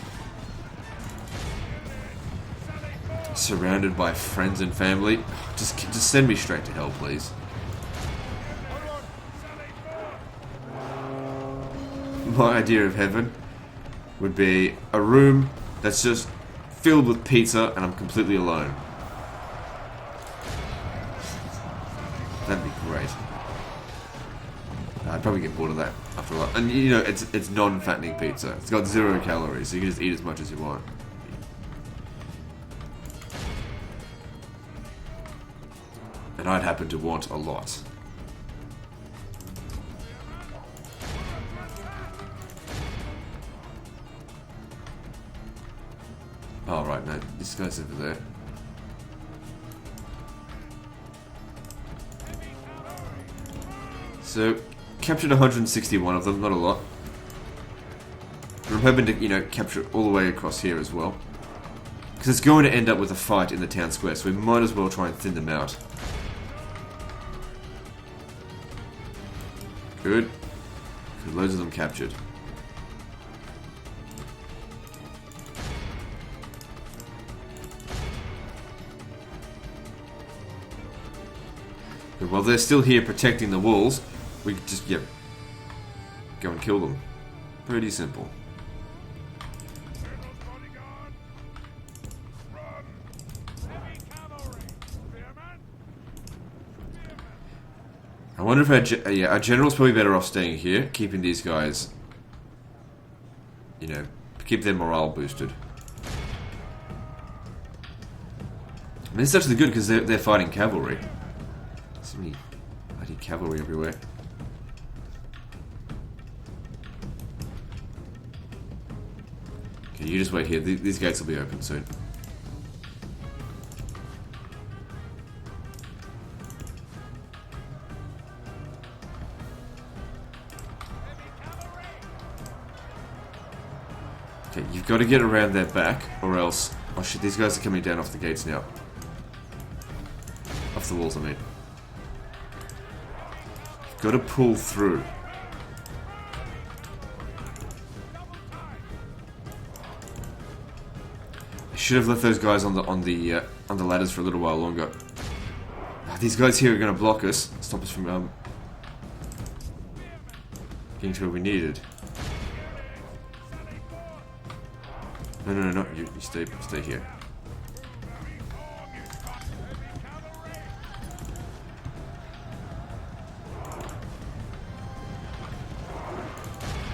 Surrounded by friends and family. Just send me straight to hell, please. My idea of heaven would be a room that's just filled with pizza and I'm completely alone. That'd be great. I'd probably get bored of that after a while. And you know, it's non-fattening pizza. It's got 0 calories, so you can just eat as much as you want. And I'd happen to want a lot. Oh, right, no, this guy's over there. So, captured 161 of them, not a lot. But I'm hoping to, you know, capture all the way across here as well. Because it's going to end up with a fight in the town square, so we might as well try and thin them out. Good. Loads of them captured. Good. While they're still here protecting the walls, we just, go and kill them. Pretty simple. I wonder if our general's probably better off staying here, keeping these guys, you know, keep their morale boosted. I mean, it's actually good because they're fighting cavalry. So many bloody cavalry everywhere. Okay, you just wait here. These gates will be open soon. Okay, you've got to get around their back, or else... Oh shit, these guys are coming down off the gates now. Off the walls, I mean. You've got to pull through. I should have left those guys on the ladders for a little while longer. These guys here are going to block us, stop us from getting to where we needed. No. You stay here.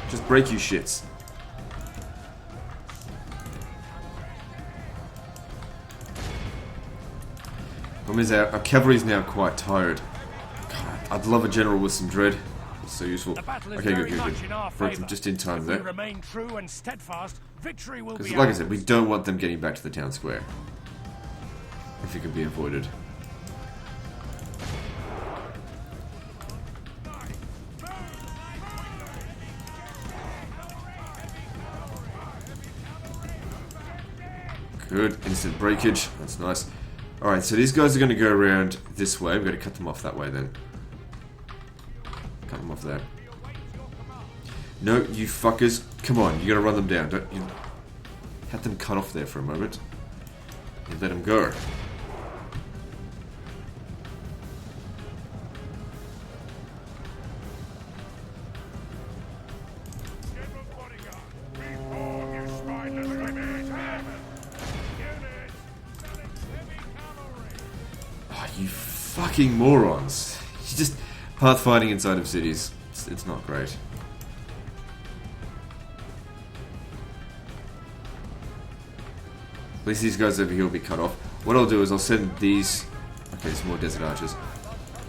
Just break you shits. Problem is our cavalry's now quite tired. God, I'd love a general with some dread. It's so useful. Okay, good. Broke them just in time there. Remain true and steadfast, victory will be like I said, we don't want them getting back to the town square. If it can be avoided. Good, instant breakage. That's nice. Alright, so these guys are going to go around this way. We've got to cut them off that way then. Cut them off there. No, you fuckers. Come on, you got to run them down. Don't you? Had them cut off there for a moment. You let them go. You fucking morons. You just pathfinding inside of cities. It's not great. At least these guys over here will be cut off. What I'll do is I'll send these... Okay, there's more desert archers.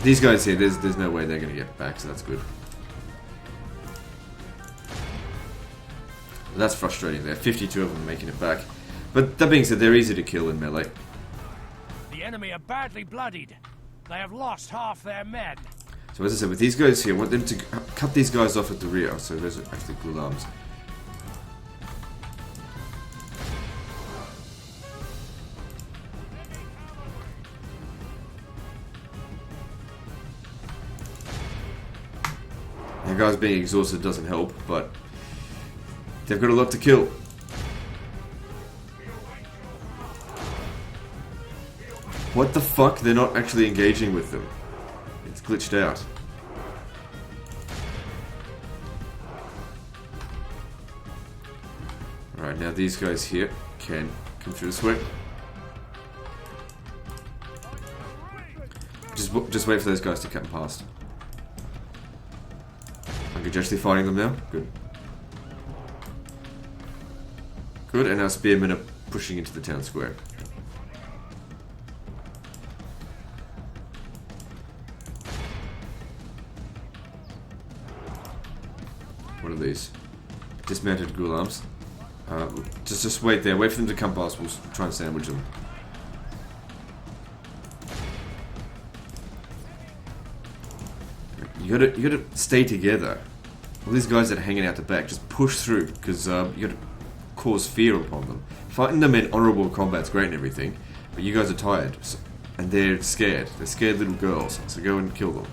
These guys here, there's no way they're going to get back, so that's good. That's frustrating there. 52 of them making it back. But that being said, they're easy to kill in melee. The enemy are badly bloodied. They have lost half their men. So as I said, with these guys here, I want them to cut these guys off at the rear. So those are actually cool arms. Now guys being exhausted doesn't help, but they've got a lot to kill. What the fuck? They're not actually engaging with them. It's glitched out. Alright, now these guys here can come through this way. Just wait for those guys to come past. I'm actually fighting them now. Good. Good, and our spearmen are pushing into the town square. What are these? Dismounted ghulams. Just wait there. Wait for them to come past. We'll try and sandwich them. You gotta stay together. All these guys that are hanging out the back, just push through, because you gotta cause fear upon them. Fighting them in honourable combat's great and everything, but you guys are tired, and they're scared. They're scared little girls, so go and kill them.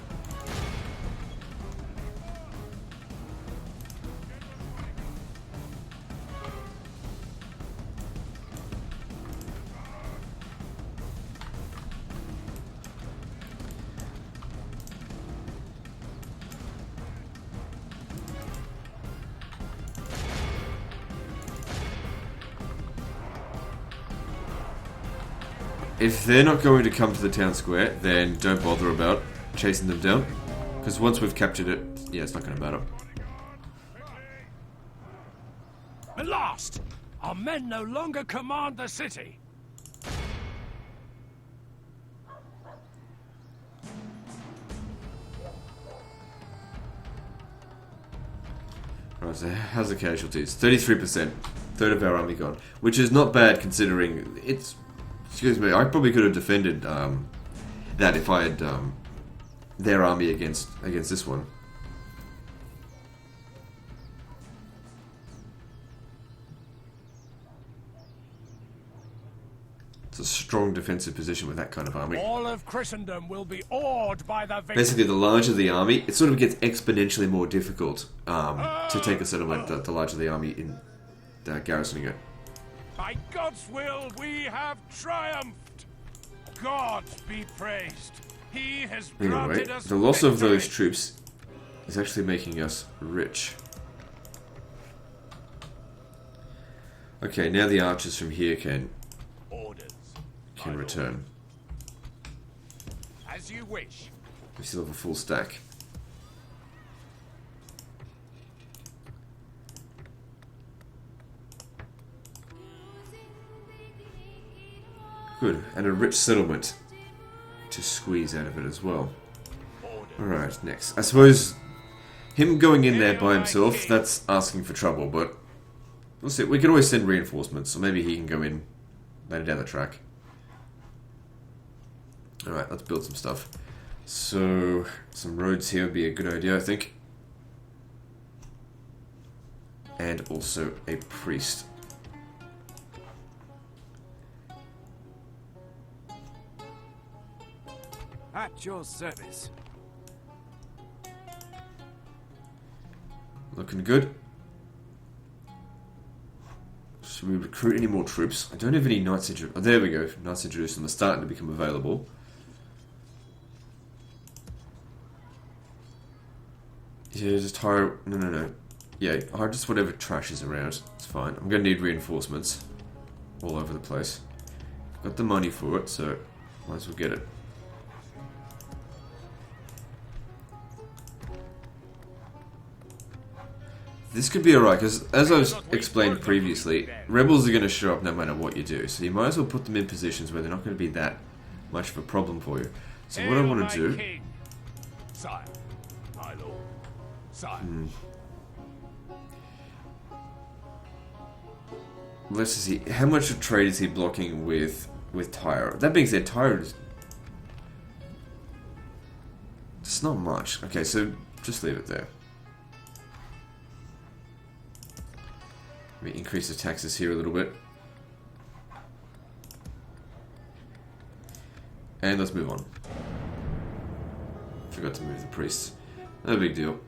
If they're not going to come to the town square, then don't bother about chasing them down. Because once we've captured it, yeah, it's not going to matter. At last! Our men no longer command the city. Right, so how's the casualties? 33%. Third of our army gone. Which is not bad considering it's... Excuse me, I probably could have defended that if I had their army against this one. It's a strong defensive position with that kind of army. All of Christendom will be awed by the victory. Basically, the larger the army, it sort of gets exponentially more difficult to take a settlement the larger the army in garrisoning it. By God's will, we have triumphed. God be praised. He has granted Anyway, us the loss of victory. those troops is actually making us rich. Okay, now the archers from here can Orders. return. As you wish. We still have a full stack. Good, and a rich settlement to squeeze out of it as well. Alright, next. I suppose him going in there by himself, that's asking for trouble, but we'll see. We can always send reinforcements, so maybe he can go in later down the track. Alright, let's build some stuff. So, some roads here would be a good idea, I think. And also a priest. At your service. Looking good. Should we recruit any more troops? I don't have any Knights in Jerusalem. Oh, there we go. Knights in Jerusalem are starting to become available. Yeah, just hire... No. Yeah, hire just whatever trash is around. It's fine. I'm going to need reinforcements all over the place. Got the money for it, so might as well get it. This could be alright, because as I was explained previously, rebels are going to show up no matter what you do, so you might as well put them in positions where they're not going to be that much of a problem for you. So what I want to do... King. Sire, my lord. Sire. Let's see, how much of trade is he blocking with Tyre? That being said, Tyre is... It's not much. Okay, so just leave it there. Let me increase the taxes here a little bit. And let's move on. Forgot to move the priests. No big deal.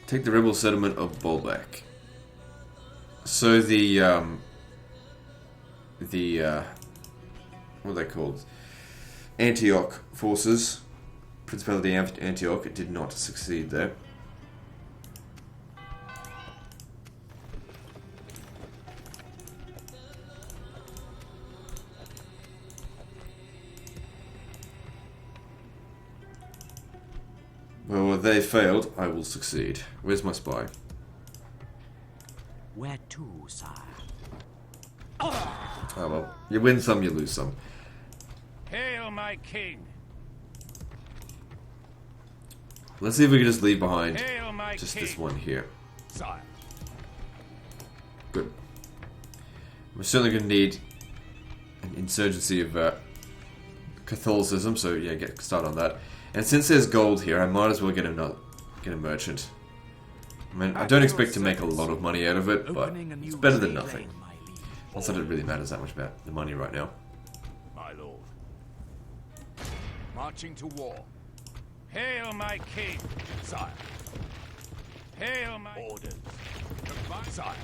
Take the rebel settlement of Bolbak. So the what are they called? Antioch forces, Principality of Antioch, did not succeed there. Well, they failed. I will succeed. Where's my spy? Where to, sire? Oh well. You win some, you lose some. Hail, my king. Let's see if we can just leave behind Hail, my just king. this one here. Sire. Good. We're certainly going to need an insurgency of Catholicism, so yeah, get start on that. And since there's gold here, I might as well get a merchant. I mean, I don't expect to make a lot of money out of it, but it's better than nothing. Not that it really matters that much about the money right now. My lord. Marching to war. Hail, my king. Sire. Hail my Orders. Sire.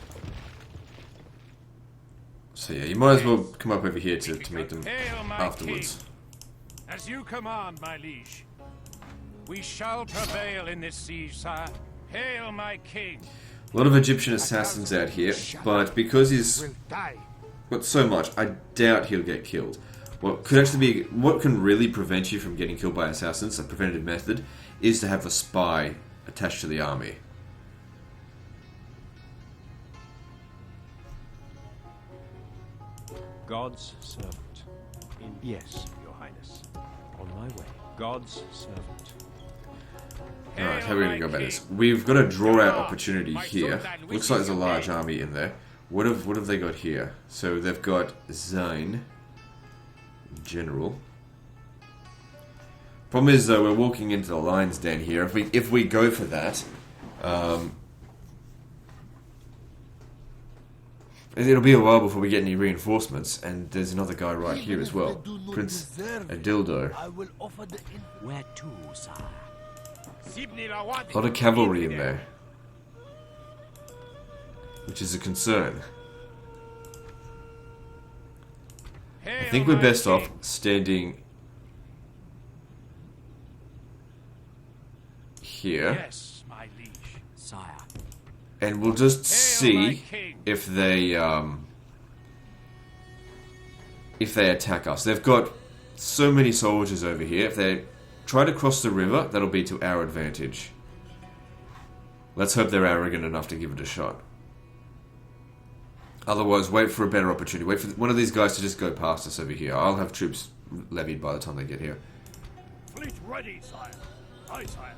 So yeah, you might as well come up over here to meet them Hail my afterwards. king. As you command, my liege. We shall prevail in this siege, sire. Hail my king. A lot of Egyptian assassins out here, but because he's Will die. got so much, I doubt he'll get killed. What could actually be, what can really prevent you from getting killed by assassins, a preventative method, is to have a spy attached to the army. God's servant. Yes, Your Highness. On my way. God's servant. Alright, how are we going to go about this? We've got a draw out opportunity here. Looks like there's a large army in there. What have they got here? So they've got Zain, General. Problem is though, we're walking into the lines down here. If we go for that, it'll be a while before we get any reinforcements. And there's another guy right here as well, Prince Adildo. I will offer the where to, sire? A lot of cavalry in there, which is a concern. I think we're best off standing here, Yes, my liege. Sire. and we'll just see if they attack us. They've got so many soldiers over here. If they try to cross the river, that'll be to our advantage. Let's hope they're arrogant enough to give it a shot. Otherwise, wait for a better opportunity. Wait for one of these guys to just go past us over here. I'll have troops levied by the time they get here. Fleet ready, sire. Aye, sire.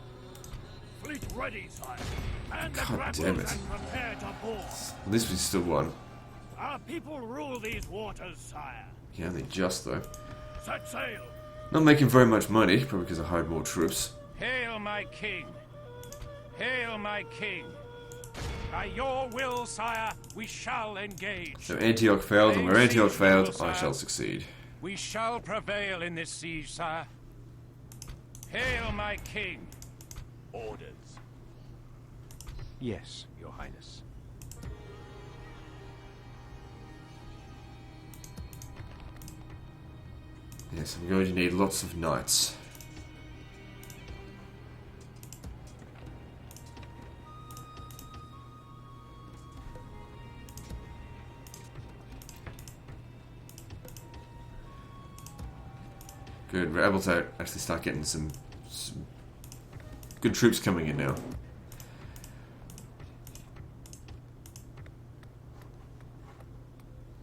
Fleet ready, sire. And the God damn it. grapnels and prepare to board. At least we still won. Our people rule these waters, sire. Yeah, only just though. Set sail. Not making very much money, probably because I hired more troops. Hail my king. Hail my king. By your will, sire, we shall engage. So Antioch failed, and where Antioch failed, I shall succeed. We shall prevail in this siege, sire. Hail my king. Orders. Yes, Your Highness. Yes, I'm going to need lots of knights. Good, we're able to actually start getting some good troops coming in now.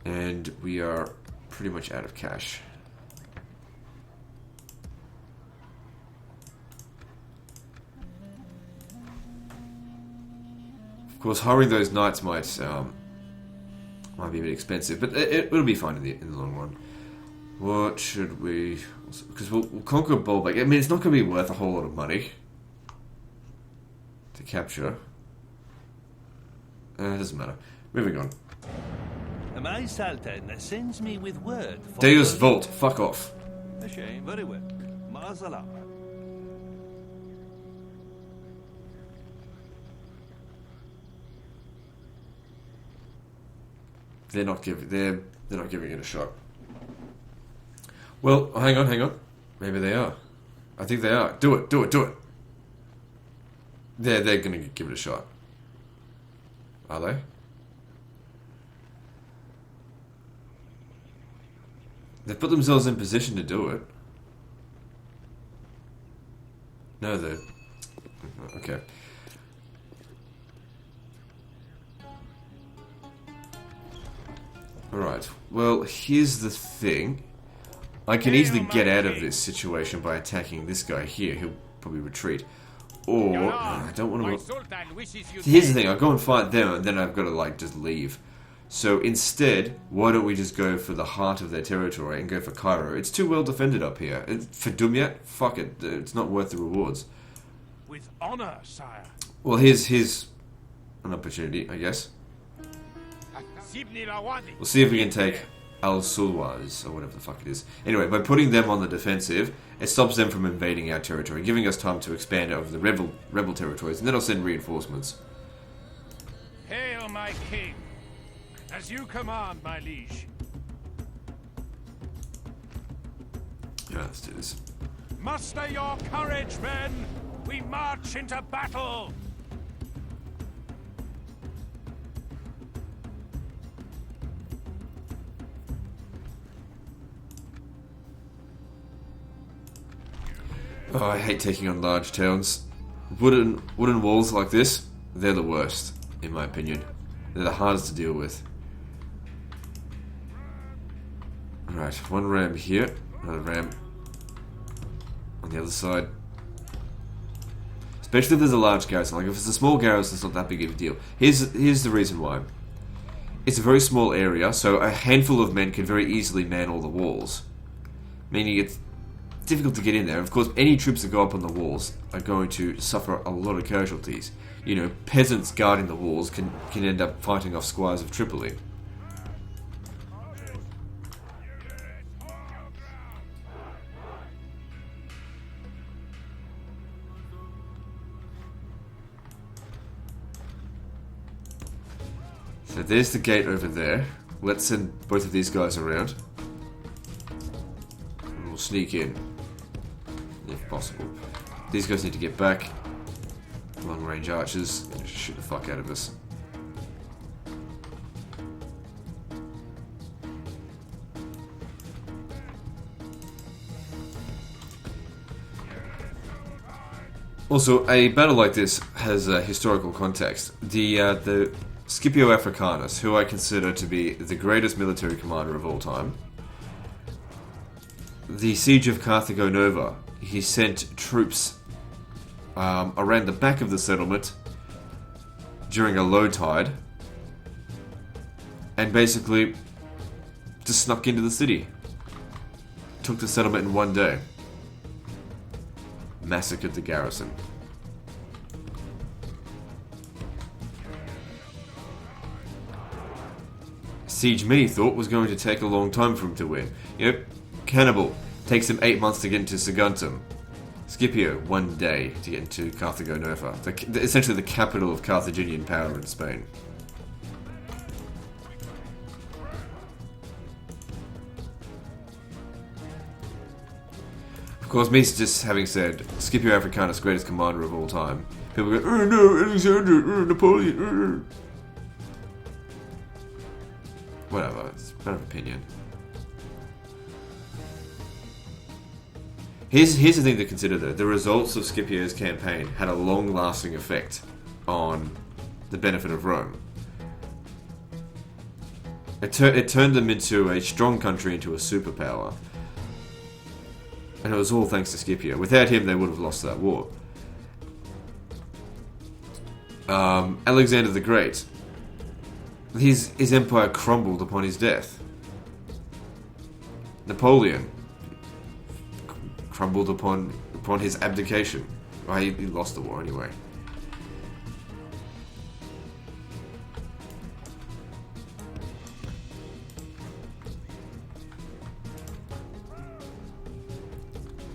And we are pretty much out of cash. Of course, hiring those knights might be a bit expensive, but it'll be fine in the long run. What should we... Because we'll conquer Baalbek. I mean, it's not going to be worth a whole lot of money to capture. It doesn't matter. Moving on. My Sultan sends me with word for... DEUS VULT. Fuck off. A shame. Very well. Mazalam. They're not giving it a shot. Well, hang on. Maybe they are. I think they are. Do it. They're gonna give it a shot. Are they? They've put themselves in position to do it. No, they're... Okay. Alright, well, here's the thing. I can easily get out of this situation by attacking this guy here. He'll probably retreat. Or, I don't want to... Here's the thing, I'll go and fight them, and then I've got to, like, just leave. So instead, why don't we just go for the heart of their territory and go for Cairo? It's too well defended up here. For Dumyat, fuck it. It's not worth the rewards. With honor, sire. Well, here's an opportunity, I guess. We'll see if we can take Al-Sulwaz, or whatever the fuck it is. Anyway, by putting them on the defensive, it stops them from invading our territory, giving us time to expand over the rebel territories, and then I'll send reinforcements. Hail, my king! As you command, my liege. Alright, let's do this. Muster your courage, men! We march into battle! Oh, I hate taking on large towns. Wooden walls like this, they're the worst, in my opinion. They're the hardest to deal with. Right, one ram here, another ram on the other side. Especially if there's a large garrison. Like if it's a small garrison, it's not that big of a deal. Here's the reason why. It's a very small area, so a handful of men can very easily man all the walls. Meaning it's difficult to get in there. Of course, any troops that go up on the walls are going to suffer a lot of casualties. You know, peasants guarding the walls can end up fighting off squires of Tripoli. So there's the gate over there. Let's send both of these guys around. And we'll sneak in, if possible. These guys need to get back. Long-range archers, just shoot the fuck out of us. Also, a battle like this has a historical context. The Scipio Africanus, who I consider to be the greatest military commander of all time, the siege of Carthago Nova, he sent troops around the back of the settlement during a low tide and basically just snuck into the city. Took the settlement in one day. Massacred the garrison. Siege Me thought was going to take a long time for him to win. Yep, Cannibal takes him 8 months to get into Saguntum. Scipio, 1 day to get into Carthago Nova, essentially the capital of Carthaginian power in Spain. Of course, me just having said Scipio Africanus, greatest commander of all time, people go, "Oh no, Alexander, Napoleon." Whatever, it's a matter of opinion. Here's the thing to consider though. The results of Scipio's campaign had a long-lasting effect on the benefit of Rome. It turned them into a strong country, into a superpower. And it was all thanks to Scipio. Without him, they would have lost that war. Alexander the Great. His empire crumbled upon his death. Napoleon crumbled upon his abdication. Well, he lost the war anyway.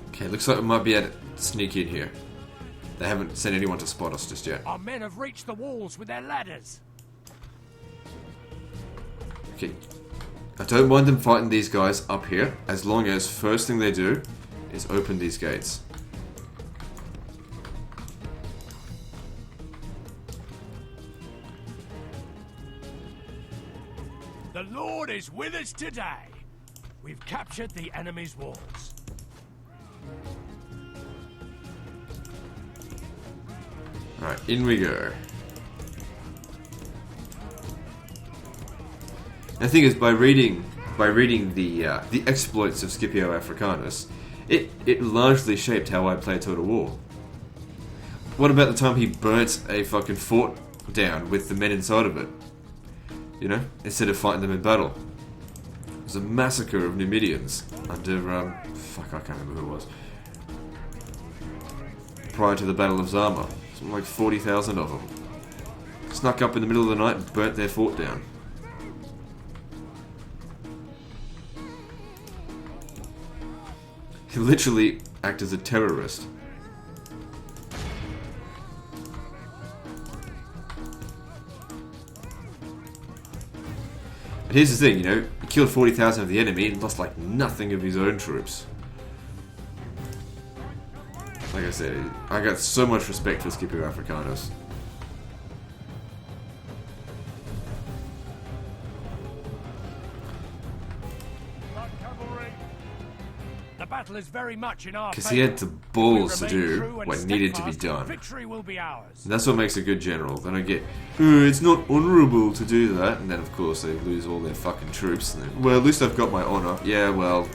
Okay, looks like we might be able to sneak in here. They haven't sent anyone to spot us just yet. Our men have reached the walls with their ladders. Okay, I don't mind them fighting these guys up here, as long as first thing they do is open these gates. The Lord is with us today. We've captured the enemy's walls. Alright, in we go. The thing is, by reading the exploits of Scipio Africanus, it largely shaped how I play Total War. What about the time he burnt a fucking fort down with the men inside of it? You know, instead of fighting them in battle. It was a massacre of Numidians under, fuck, I can't remember who it was. Prior to the Battle of Zama. Something like 40,000 of them. Snuck up in the middle of the night and burnt their fort down. He literally act as a terrorist. And here's the thing, you know, he killed 40,000 of the enemy and lost like nothing of his own troops. Like I said, I got so much respect for Scipio Africanus. The battle is very much in our Because he had the balls to do what needed to be done. Victory will be ours. And that's what makes a good general. Then I get, oh, it's not honourable to do that. And then, of course, they lose all their fucking troops. And then, well, at least I've got my honour. Yeah, well,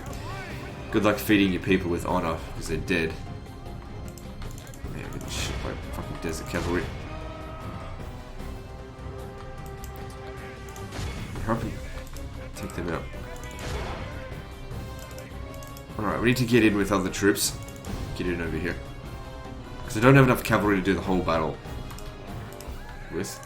good luck feeding your people with honour, because they're dead. Yeah, get shit by fucking desert cavalry. Help him. Take them out. Alright, we need to get in with other troops. Get in over here. Because I don't have enough cavalry to do the whole battle with.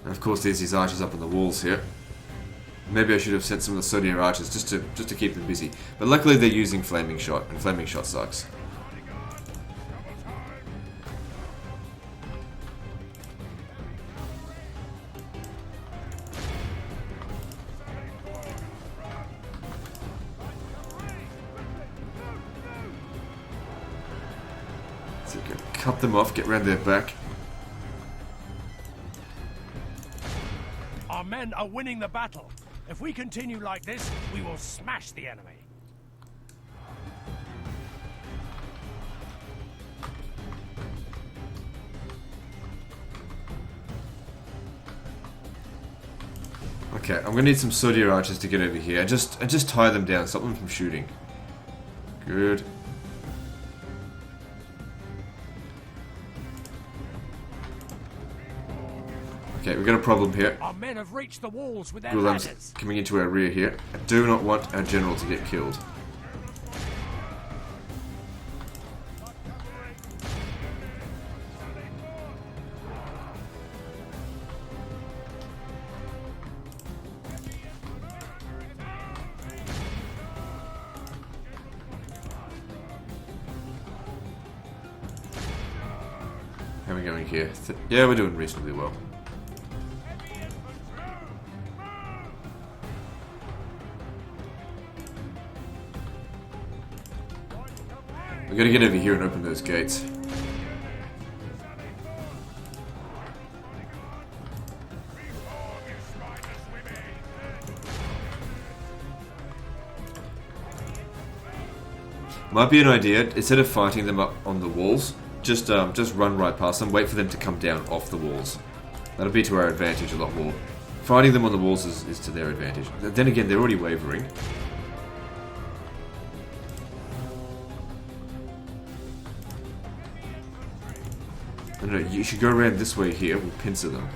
And of course there's these archers up on the walls here. Maybe I should have sent some of the Sodier archers just to keep them busy. But luckily they're using Flaming Shot, and Flaming Shot sucks. So you can cut them off, get round their back. Our men are winning the battle. If we continue like this, we will smash the enemy. Okay, I'm gonna need some Sodier archers to get over here. I just tie them down, stop them from shooting. Good. Okay, we've got a problem here. Our men have reached the walls with their Gulam's ladders. coming into our rear here. I do not want our general to get killed. How are we going here? Yeah, we're doing reasonably well. We gotta get over here and open those gates. Might be an idea, instead of fighting them up on the walls, just run right past them, wait for them to come down off the walls. That'll be to our advantage a lot more. Fighting them on the walls is to their advantage. Then again, they're already wavering. I don't know, you should go around this way here, we'll pincer them.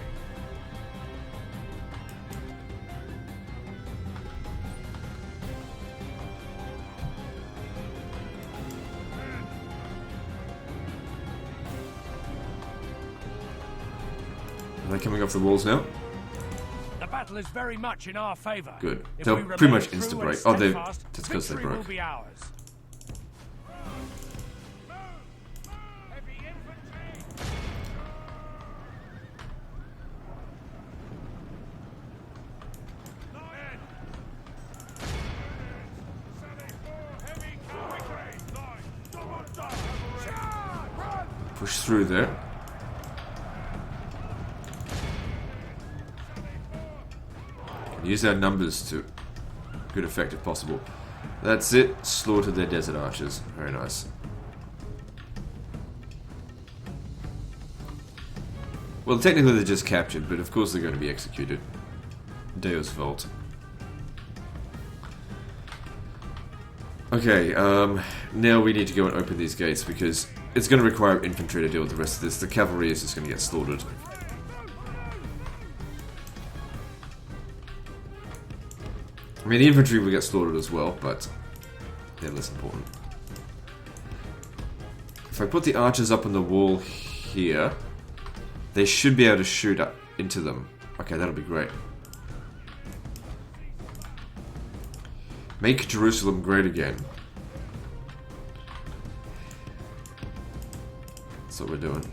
Are they coming off the walls now? The battle is very much in our favor. Good. If They'll we pretty remain much true and insta-break. Oh, steadfast, that's because they victory broke. will be ours. Push through there. Use our numbers to good effect if possible. That's it. Slaughter their desert archers. Very nice. Well, technically they're just captured, but of course they're going to be executed. DEUS VULT. Okay, now we need to go and open these gates because it's going to require infantry to deal with the rest of this. The cavalry is just going to get slaughtered. I mean, the infantry will get slaughtered as well, but they're less important. If I put the archers up on the wall here, they should be able to shoot up into them. Okay, that'll be great. Make Jerusalem great again. That's what we're doing.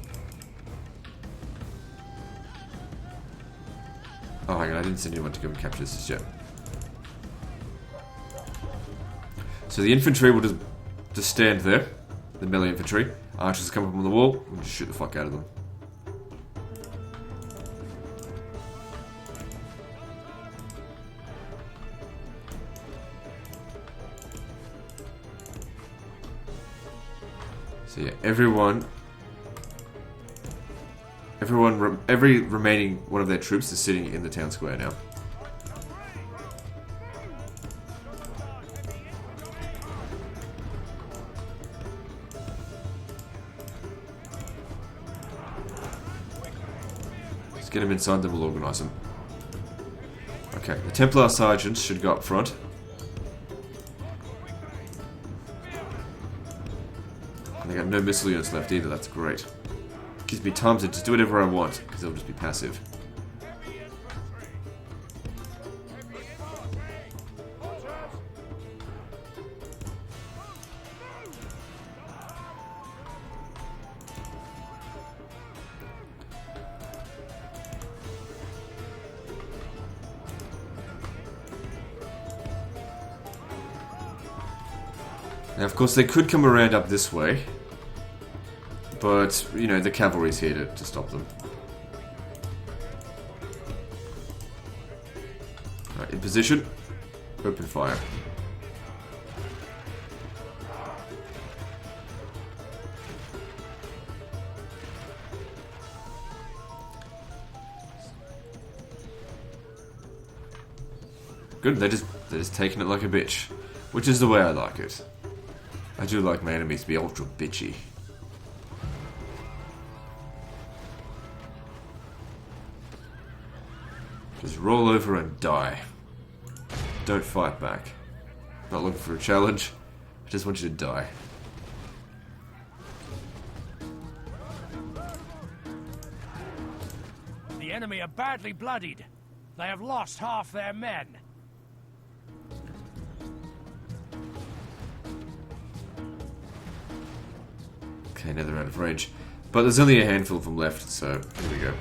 Oh, hang on, I didn't send anyone to go and capture this just yet. So the infantry will just stand there. The melee infantry. Archers come up on the wall and just shoot the fuck out of them. So yeah, every remaining one of their troops is sitting in the town square now. Let's get them inside, then we'll organise them. Okay, the Templar sergeants should go up front. And they got no missile units left either, that's great. Gives me time to just do whatever I want, because they'll just be passive. Now, of course, they could come around up this way. But, you know, the cavalry's here to stop them. Right, in position. Open fire. Good, they're just taking it like a bitch. Which is the way I like it. I do like my enemies to be ultra bitchy. Just roll over and die. Don't fight back. Not looking for a challenge. I just want you to die. The enemy are badly bloodied. They have lost half their men. Okay, now they're out of range. But there's only a handful of them left, so here we go.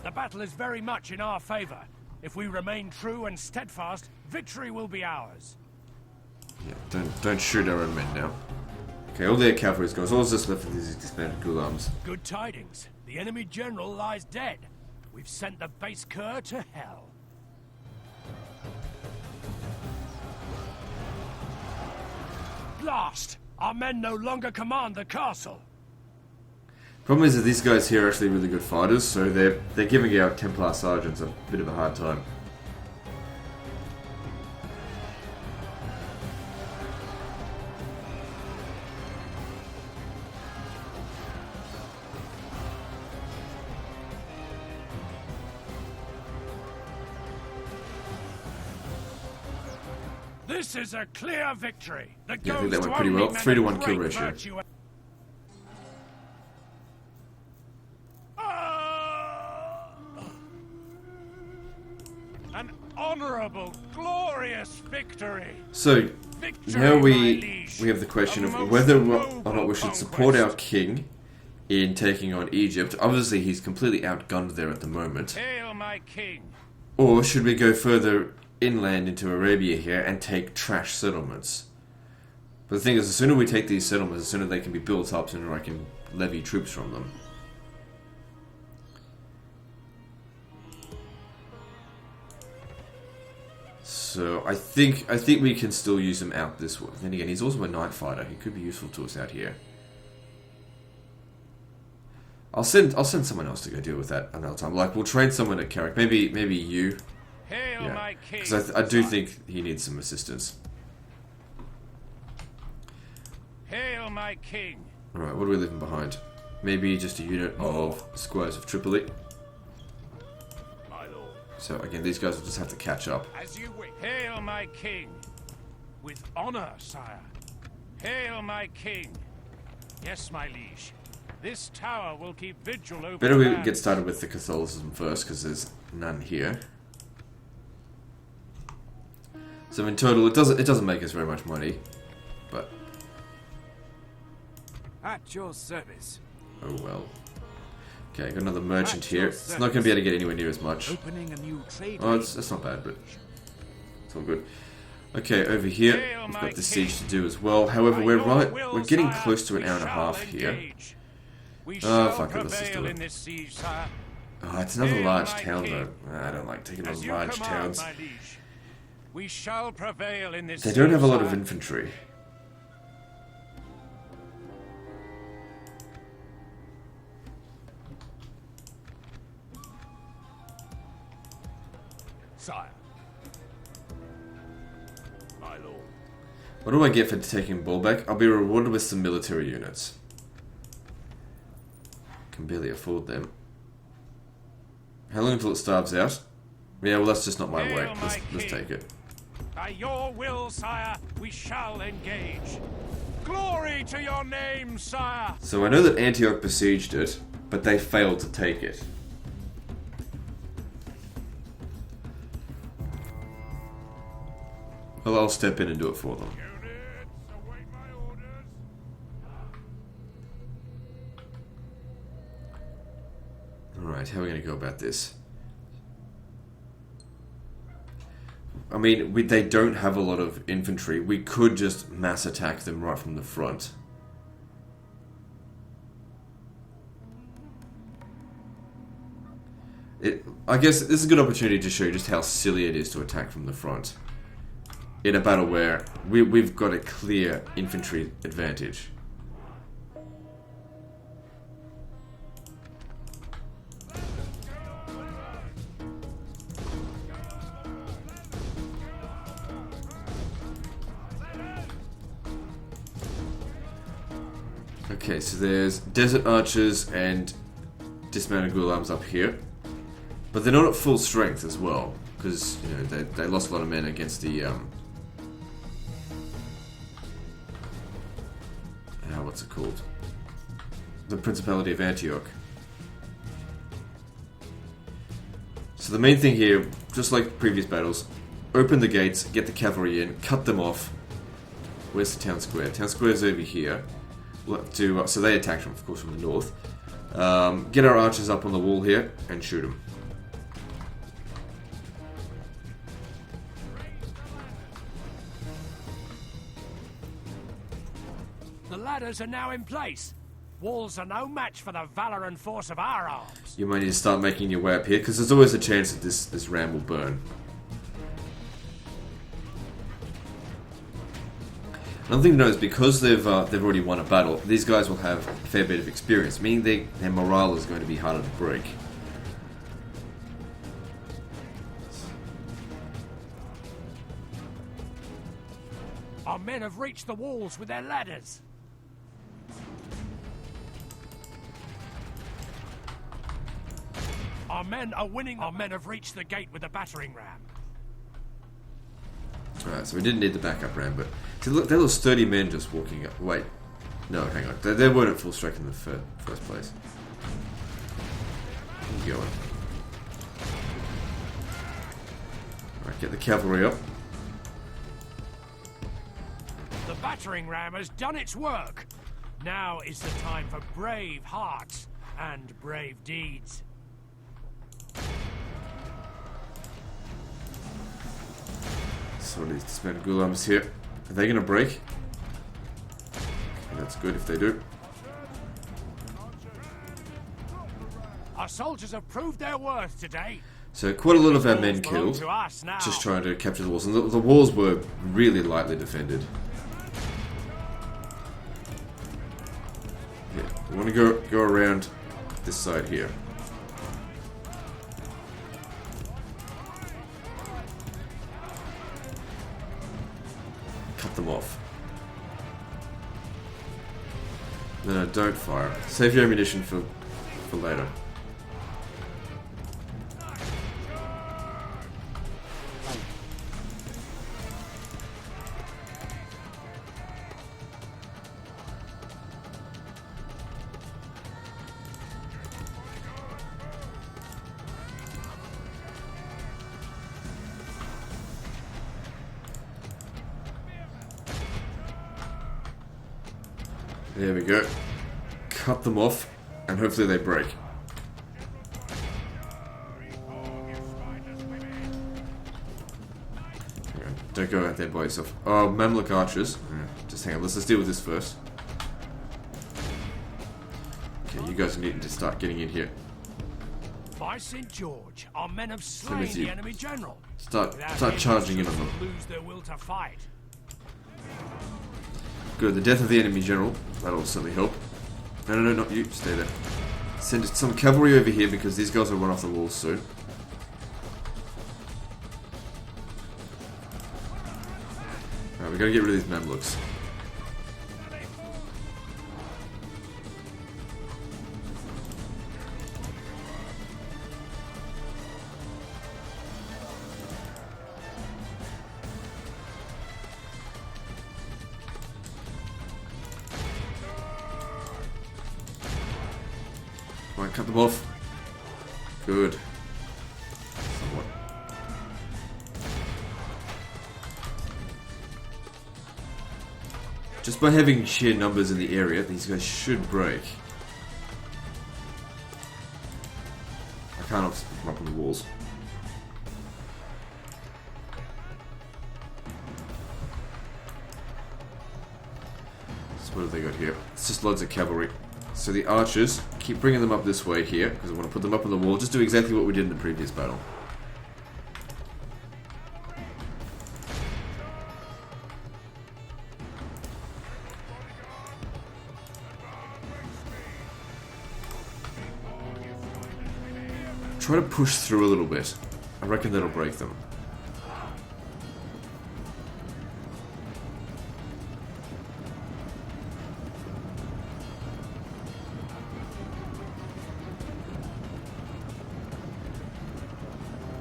The battle is very much in our favor. If we remain true and steadfast, victory will be ours. Yeah, don't shoot our own men now. Okay, all their cavalry's gone. So all that's left of these disbanded Gulams. Good tidings. The enemy general lies dead. We've sent the base cur to hell. Blast! Our men no longer command the castle. Problem is that these guys here are actually really good fighters, so they're giving our Templar sergeants a bit of a hard time. This is a clear victory. Yeah, I think that went pretty well. 3-to-1 kill ratio. An honorable, glorious victory. So now we have the question of whether or not we should support our king in taking on Egypt. Obviously, he's completely outgunned there at the moment. Hail my king. Or should we go further inland into Arabia here and take trash settlements? But the thing is, the sooner we take these settlements, the sooner they can be built up, the sooner I can levy troops from them. So I think we can still use him out this way. Then again, he's also a night fighter. He could be useful to us out here. I'll send someone else to go deal with that another time. Like, we'll train someone at Carrick. Maybe you. Hail Yeah, my king. because I do think he needs some assistance. Hail my king. Alright, what are we leaving behind? Maybe just a unit of Squires of Tripoli. My lord. So again, these guys will just have to catch up. As you wish. Hail, my king! With honor, sire. Hail, my king! Yes, my liege. This tower will keep vigil over Better the we lands. get started with the Catholicism first, because there's none here. So in total, it doesn't make us very much money, but At your service. oh well. Okay, got another merchant here. It's not going to be able to get anywhere near as much. Opening a new trade. Oh, it's not bad, but it's all good. Okay, over here we've got the siege to do as well. However, we're getting close to an hour and a half here. Oh fuck it, let's just do it. Oh, it's another large town though. I don't like taking on large towns. We shall prevail in this. They don't have a lot of sire. infantry. Sire. My lord. What do I get for taking Baalbek? I'll be rewarded with some military units. Can barely afford them. How long until it starves out? Yeah, well that's just not my Hail, way. my Let's king. take it. By your will, sire, we shall engage. Glory to your name, sire! So I know that Antioch besieged it, but they failed to take it. Well, I'll step in and do it for them. Units, await my orders. Alright, how are we going to go about this? I mean, they don't have a lot of infantry. We could just mass attack them right from the front. I guess this is a good opportunity to show you just how silly it is to attack from the front. In a battle where we've got a clear infantry advantage. Okay, so there's desert archers and dismounted ghulams up here, but they're not at full strength as well because you know they lost a lot of men against the what's it called? The Principality of Antioch. So the main thing here, just like previous battles, open the gates, get the cavalry in, cut them off. Where's the town square? Town square's over here. So they attacked from, of course, from the north. Get our archers up on the wall here and shoot them. The ladders are now in place. Walls are no match for the valor and force of our arms. You might need to start making your way up here because there's always a chance that this ram will burn. Another thing to note is because they've already won a battle, these guys will have a fair bit of experience, meaning their morale is going to be harder to break. Our men have reached the walls with their ladders. Our men are winning. Our men have reached the gate with the battering ram. Alright, so we didn't need the backup ram, but see, look, there was 30 men just walking up. Wait, no, hang on, they weren't at full strength in the first place. Keep going. Alright, get the cavalry up. The battering ram has done its work. Now is the time for brave hearts and brave deeds. So these dismounted ghulams here. Are they going to break? That's good if they do. Our soldiers have proved their worth today. So quite a lot of our men Walls belong killed, to us now. just trying to capture the walls. And the walls were really lightly defended. Yeah, we want to go around this side here. Cut them off. No, don't fire. Save your ammunition for later. There we go. Cut them off, and hopefully they break. Don't go out there by yourself. Oh, Mamluk archers. Just hang on, let's deal with this first. Okay, you guys are needing to start getting in here. By St. George, our men have slain the enemy general. Start charging in on them. Lose their will to fight. Good, the death of the enemy general. That'll certainly help. No, not you. Stay there. Send some cavalry over here because these guys will run off the walls soon. Alright, we gotta get rid of these Mamluks. Right, cut them off. Good. Somewhat. Just by having sheer numbers in the area, these guys should break. I can't obviously pick them up on the walls. So what have they got here? It's just loads of cavalry. So the archers, keep bringing them up this way here, because I want to put them up on the wall. Just do exactly what we did in the previous battle. Try to push through a little bit. I reckon that'll break them.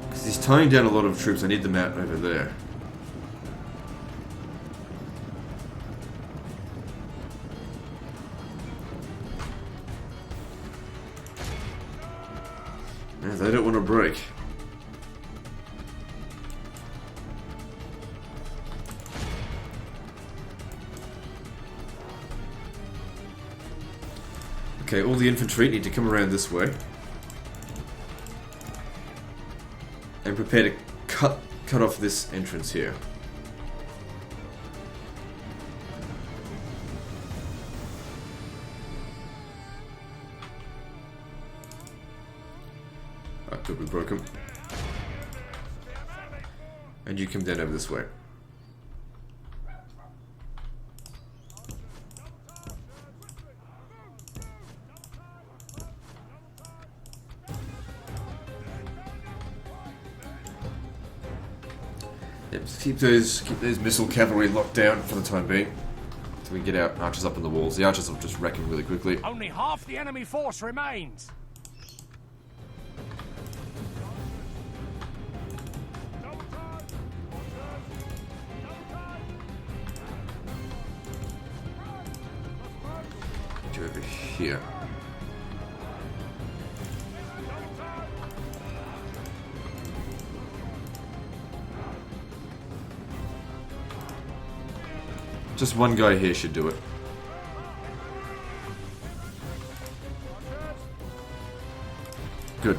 Because he's tying down a lot of troops. I need them out over there. Yeah, they don't want to break. Okay, all the infantry need to come around this way. And prepare to cut off this entrance here. Good, we broke him. And you come down over this way. Yep, just keep those missile cavalry locked down for the time being. Until we get our archers up on the walls. The archers will just wreck them really quickly. Only half the enemy force remains. Over here. Just one guy here should do it. Good.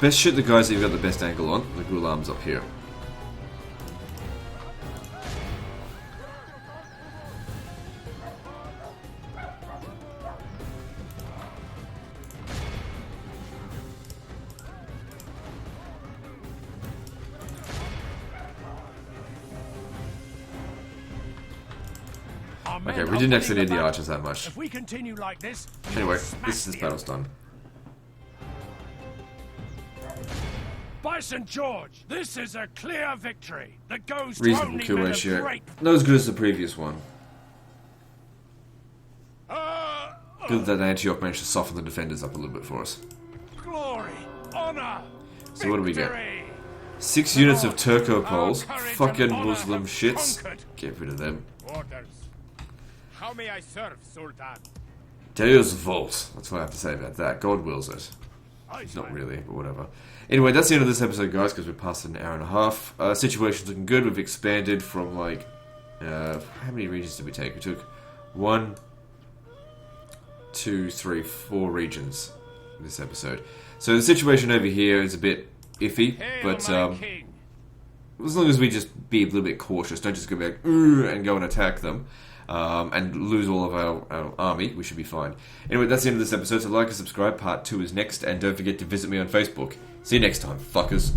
Best shoot the guys that you've got the best angle on. The Ghulam's up here. Okay, we didn't actually need the archers that much. If we continue like this, anyway, this battle's done. By St. George, this is a clear victory that goes to Reasonable only kill men of ratio. great... Not as good as the previous one. Good that the Antioch managed to soften the defenders up a little bit for us. Glory, honor, So what do we get? victory. 6 units of Turco Poles. Our courage Fucking and honor Muslim have shits. conquered. Get rid of them. Orders. How may I serve, Sultan? DEUS VULT. That's what I have to say about that. God wills it. Not really, but whatever. Anyway, that's the end of this episode, guys, because we're past an hour and a half. Situation's looking good. We've expanded from, like... how many regions did we take? We took 1, 2, 3, 4 regions this episode. So the situation over here is a bit iffy, but as long as we just be a little bit cautious, don't just go back and go and attack them, and lose all of our army, we should be fine. Anyway, that's the end of this episode, so like and subscribe. Part 2 is next, and don't forget to visit me on Facebook. See you next time, fuckers.